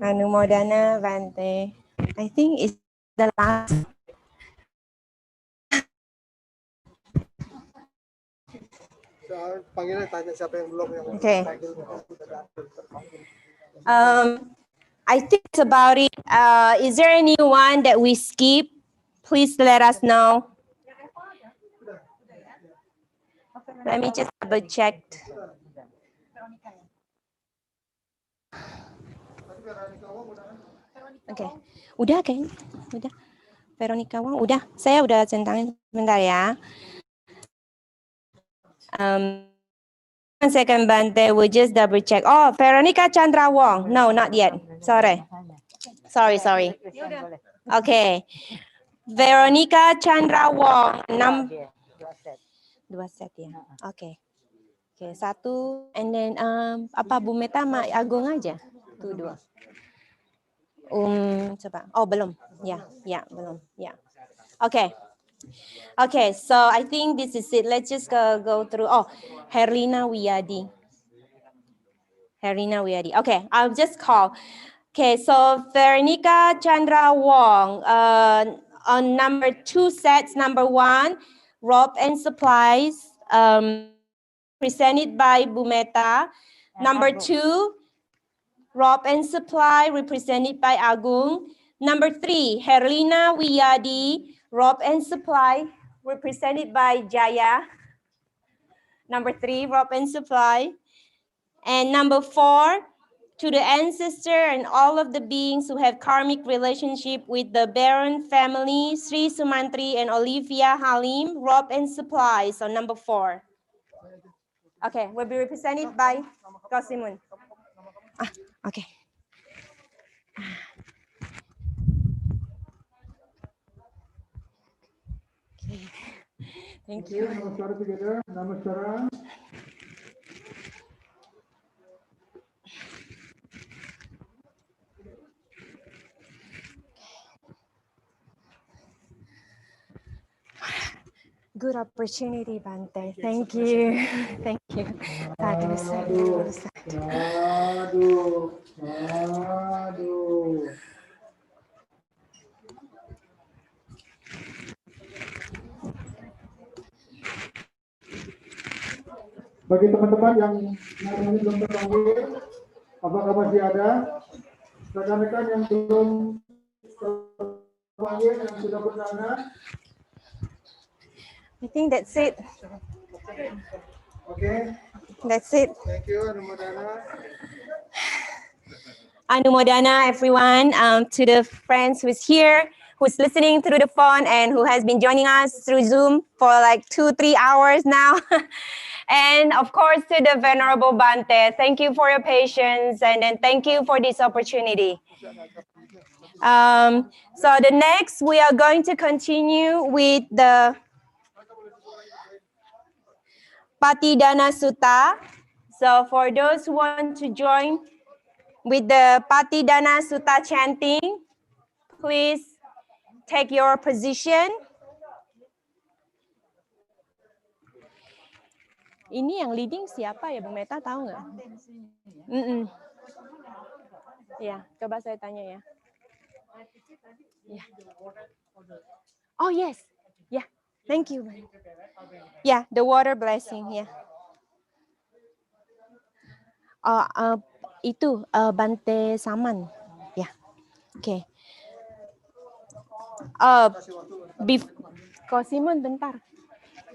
Anumodana, Bante. I think it's the last. Panggilnya tanya siapa yang belum yang Okay. I think it's about it. Is there anyone that we skip? Please let us know. Let me just double check. Oke, udah kayaknya, udah. Veronica Wong, udah. Saya udah centangin sebentar ya. One second, Bante. We'll just double check. Oh, Veronica Chandra Wong. No, not yet. Sorry. Okay. Veronica Chandra Wong. 2 set ya. Oke. Oke, 1. And then apa Bu Meta sama Agung aja? Tuh 2. Coba. Oh, belum. Ya, belum. Ya. Oke. Okay, so I think this is it. Let's just go through. Oh, Herlina Wiyadi. Herlina Wiyadi. Okay, I'll just call. Okay, so Veronica Chandra Wong. On number 2 sets, number 1, rope and supplies, presented by Bumeta. Number 2, rope and supply, represented by Agung. Number 3, Herlina Wiyadi, rope and supply, represented by Jaya. Number 3, rope and supply. And number 4, to the ancestor and all of the beings who have karmic relationship with the Baron family, Sri Sumantri and Olivia Halim, rope and supply. So number 4. Okay, will be represented by Kosimun. Okay. Thank you. Namaskara together. Namaskara. Good opportunity, Bante. Thank you. Thank you. Sadhu, sadhu, sadhu. Sadhu, sadhu. Bagi teman-teman yang namanya belum terpanggil, apakah masih ada rekan-rekan yang belum terpanggil yang sudah bernama? I think that's it. Okay. That's it. Thank you, Anumodana. Anumodana, everyone, to the friends who's here, who's listening through the phone, and who has been joining us through Zoom for like 2-3 hours now. And of course, to the Venerable Bante, thank you for your patience, and then thank you for this opportunity. So the next, we are going to continue with the Patidana Sutta. So for those who want to join with the Patidana Sutta chanting, please take your position. Ini yang leading siapa ya, Bu Meta, tahu nggak? Ya, coba saya tanya ya. Oh yes, yeah, thank you. Yeah, the water blessing, yeah. Itu Bante Saman, ya. Oke. Kosimun bentar.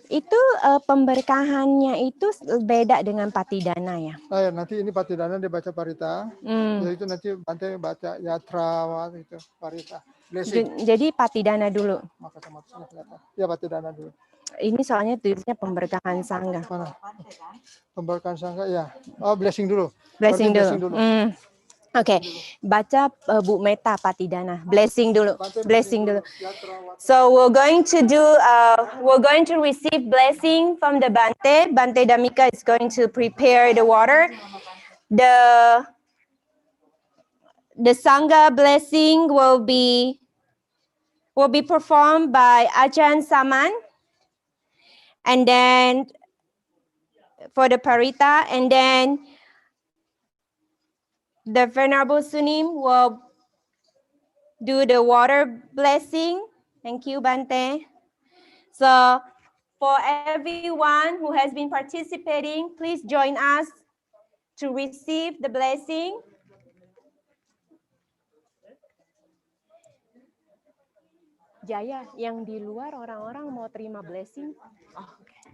Itu pemberkahannya itu beda dengan Patidana ya? Oh ya, nanti ini Patidana dia baca parita, jadi itu nanti Bante baca yatra itu parita. Jadi Patidana dulu. Ya, Patidana dulu. Ini soalnya tulisnya pemberkahan sangga. Mana? Pemberkahan sangga ya. Oh, blessing dulu. Blessing dulu. Oke, baca Bu Meta Patidana. Blessing dulu. Blessing dulu. So we're going to receive blessing from the Bante. Bante Dhammika is going to prepare the water. The sangha blessing will be performed by Ajahn Saman, and then for the parita, and then the Venerable Sunim will do the water blessing. Thank you, Bante. So for everyone who has been participating, please join us to receive the blessing. Jaya, yang di luar orang-orang mau terima blessing. Oh, okay.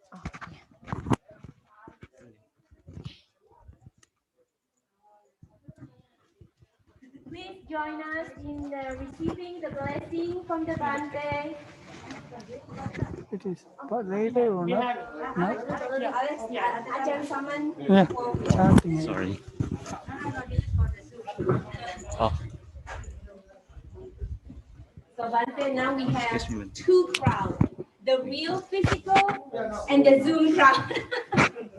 Oh, yeah. Please join us in receiving the blessing from the Bante. It is later or not? Ajahn Saman. Yeah. Sorry. Oh. So Bante, now we have 2 crowds, the real physical and the Zoom crowd.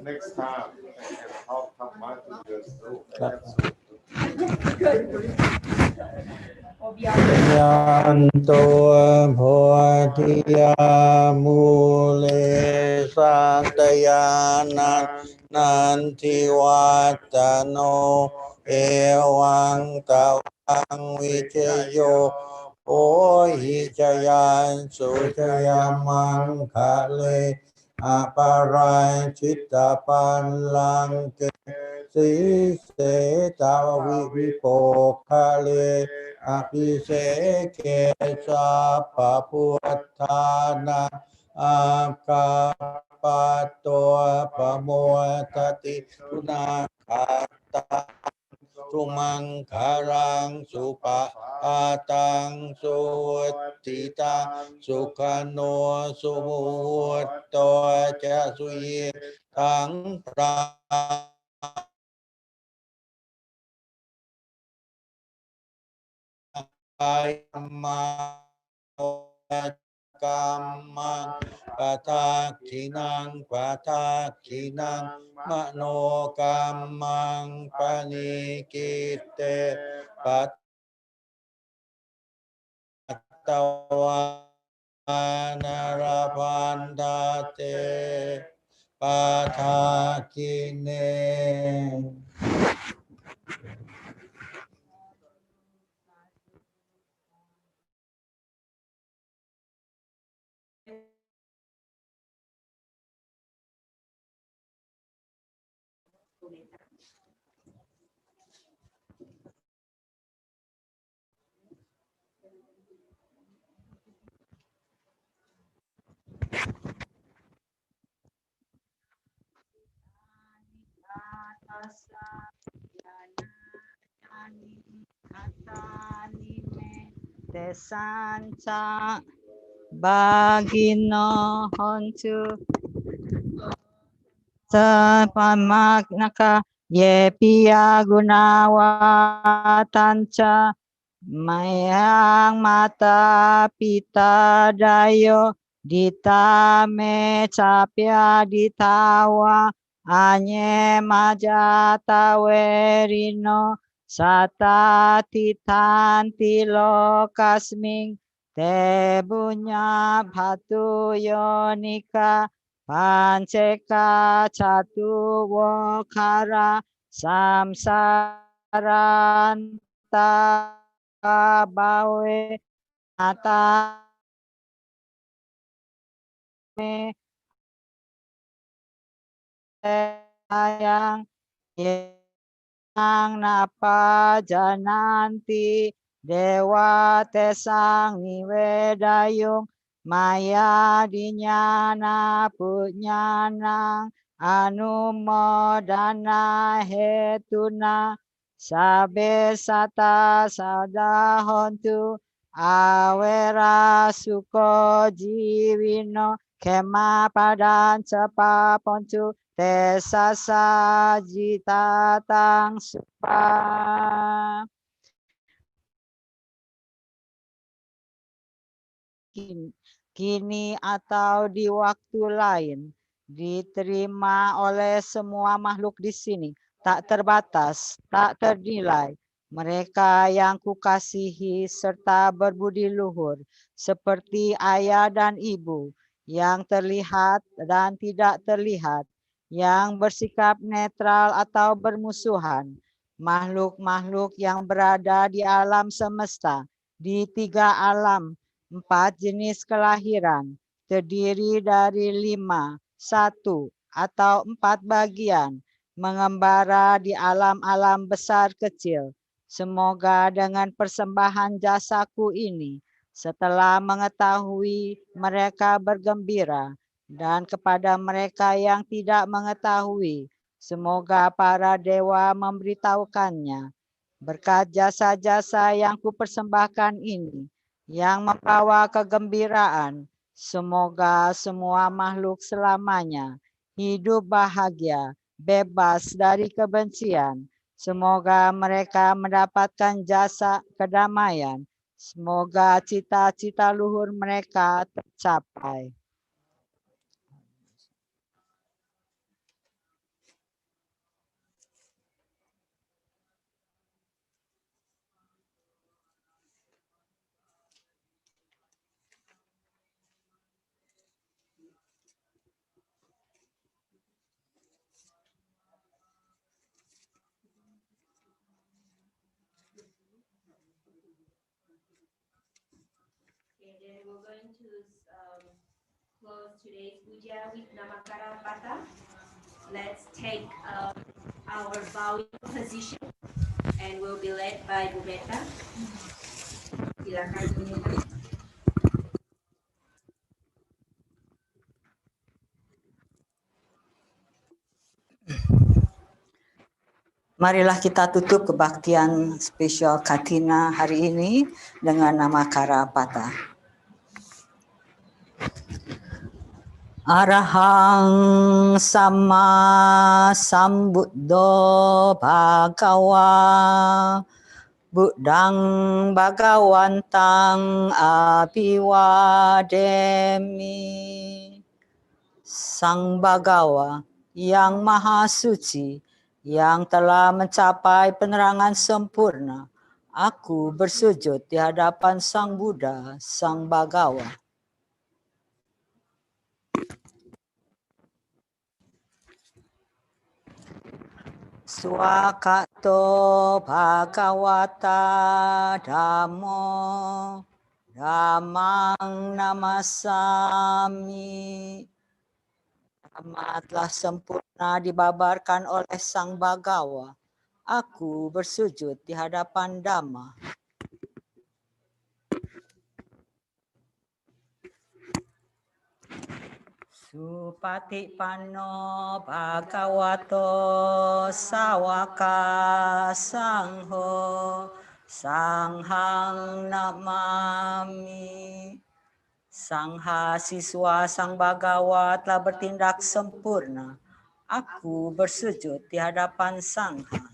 Next time, how much you just do. Yanto Bhavatiya Mule Santayanan Nanti Watano Ewang Tawang Wijayo Ohijayan Sujayamang Kale Aparai Citapan Langke Si Se Tawi Vipokale Api seke sapa puatana akapato pamuatati tunakata sumangkarang supa atang suwatita sukano sumuto jasuye tang pra kamang patakinang mano kamang panikite patawanarapandate patakine. Tesanca bagino hontu sapamaknaka yepia gunawatanca mayang mata pita dayo ditame capia ditawa anye majata werino sata titan tilo kasming tebunya bhatu yonika panceka catu wokara samsaranta bawe mata me sayang yang napa jananti dewa tesang niwedayung maya dinyana punyanang anumodana hetuna sabe sata sadahontu awera suko jiwino kema padan cepa poncu tesasa jita tang supa kini atau di waktu lain diterima oleh semua makhluk di sini, tak terbatas, tak ternilai. Mereka yang kukasihi serta berbudi luhur, seperti ayah dan ibu, yang terlihat dan tidak terlihat, yang bersikap netral atau bermusuhan, makhluk-makhluk yang berada di alam semesta, di 3 alam, 4 jenis kelahiran, terdiri dari 5, 1, atau 4 bagian, mengembara di alam-alam besar kecil. Semoga dengan persembahan jasaku ini, setelah mengetahui mereka bergembira, dan kepada mereka yang tidak mengetahui, semoga para dewa memberitahukannya. Berkat jasa-jasa yang kupersembahkan ini, yang membawa kegembiraan, semoga semua makhluk selamanya hidup bahagia, bebas dari kebencian. Semoga mereka mendapatkan jasa kedamaian. Semoga cita-cita luhur mereka tercapai. then we're going to close today's puja with DhammaCakraTra. Let's take our bowing position, and we'll be led by Bu Beta. Silakan Bu Beta. Marilah kita tutup kebaktian spesial Kathina hari ini dengan nama Karapata. Arahang sama sambuddho bhagawa Buddhang bhagawantang abiwademi. Sang Bhagawa yang maha suci, yang telah mencapai penerangan sempurna, aku bersujud di hadapan Sang Buddha, Sang Bhagawa. Swakato Bhagawata Dhammo Dhammang Namasami. Dhamma telah sempurna dibabarkan oleh Sang Bhagawa. Aku bersujud di hadapan Dhamma. Supatipanno bhagavato sawaka sangho sanghang namami. Sangha siswa Sang Bhagawa telah bertindak sempurna. Aku bersujud di hadapan Sangha.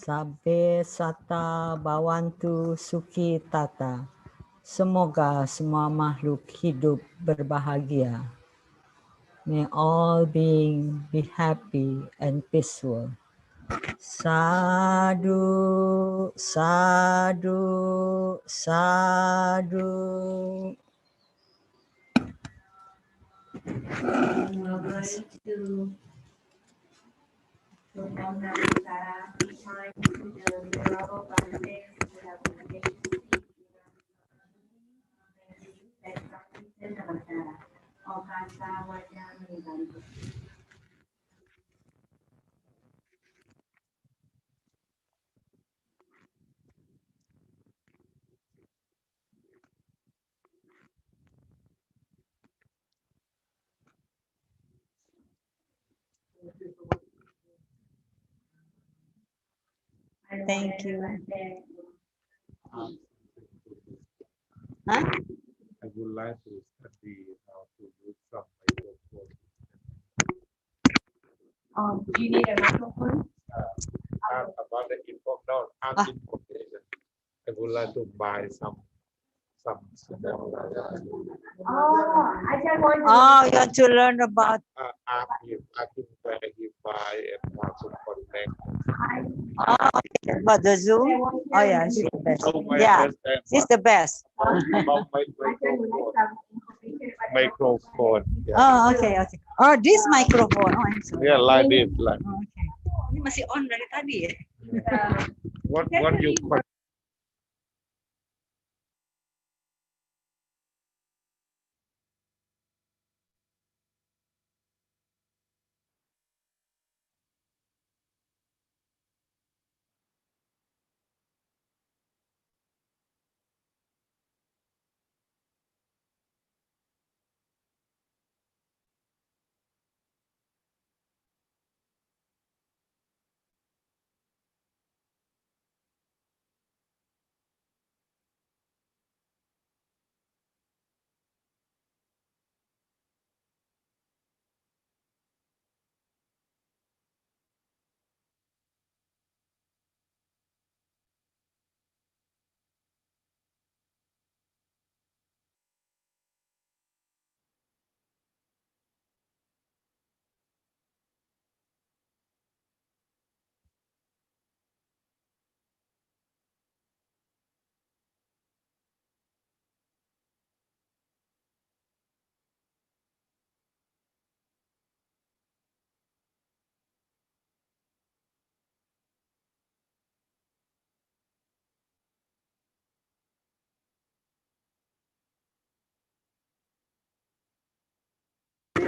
Sabbe sata bawantu suki tata. Semoga semua makhluk hidup berbahagia. May all beings be happy and peaceful. Sadhu, sadhu, sadhu. We're going to perform DhammaCakraTra 3 times to the venerable Bhante who have invitation to speak. Let's practice the DhammaCakraTra. Okasa wajah membantu. Thank you. I would like to study how to use some microphone. Do you need a microphone? About the information. I would like to buy some small. I just want to. Oh, you have to learn about. Ask him where he buy and how to connect. About the Zoom? Oh yeah, she's the best. Yeah, she's the best. About microphone. Yeah. Oh, okay. Oh, this microphone. Oh, I'm sorry. Yeah, like this. Like. Oh, okay. Ini masih on dari tadi ya? What you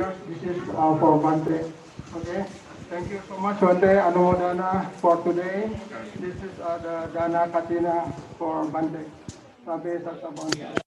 prayers. This is for Bante. Okay. Thank you so much, Bante. Anumodana for today. This is the Dana Kathina for Bante. Sabe Sata Bante.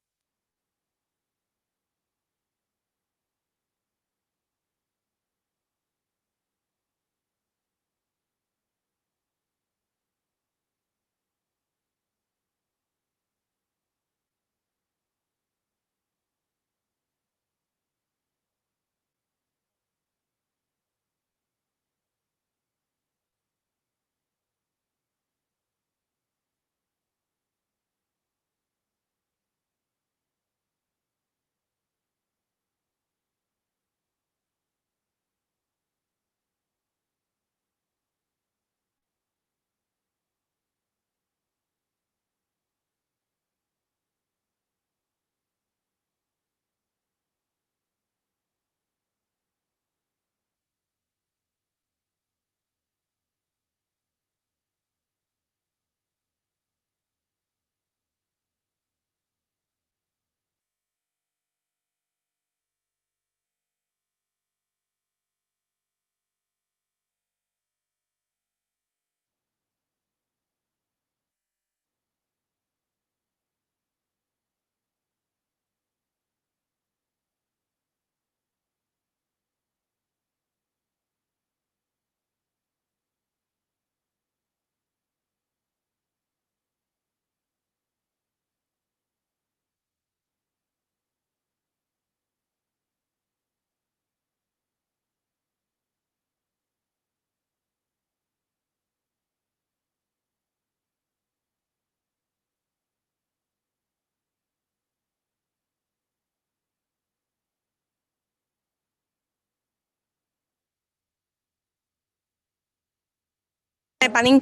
Paling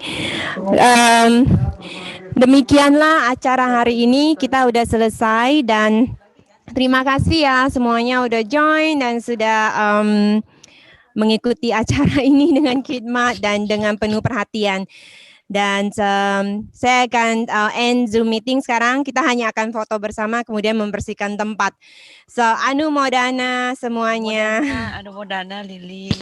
demikianlah acara hari ini, kita udah selesai dan terima kasih ya semuanya udah join dan sudah mengikuti acara ini dengan khidmat dan dengan penuh perhatian. Dan saya akan end Zoom meeting sekarang. Kita hanya akan foto bersama kemudian membersihkan tempat. So, anumodana semuanya. Anumodana Lili.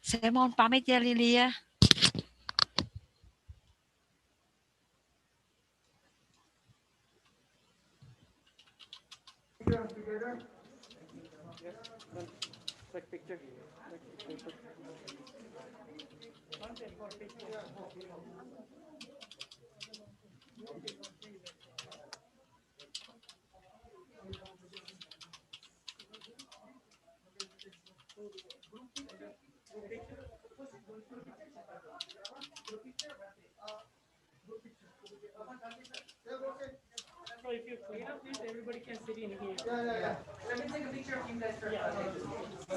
Saya mohon pamit ya Lili ya. So if you clean up this, everybody can sit in here. Yeah. Let me take a picture.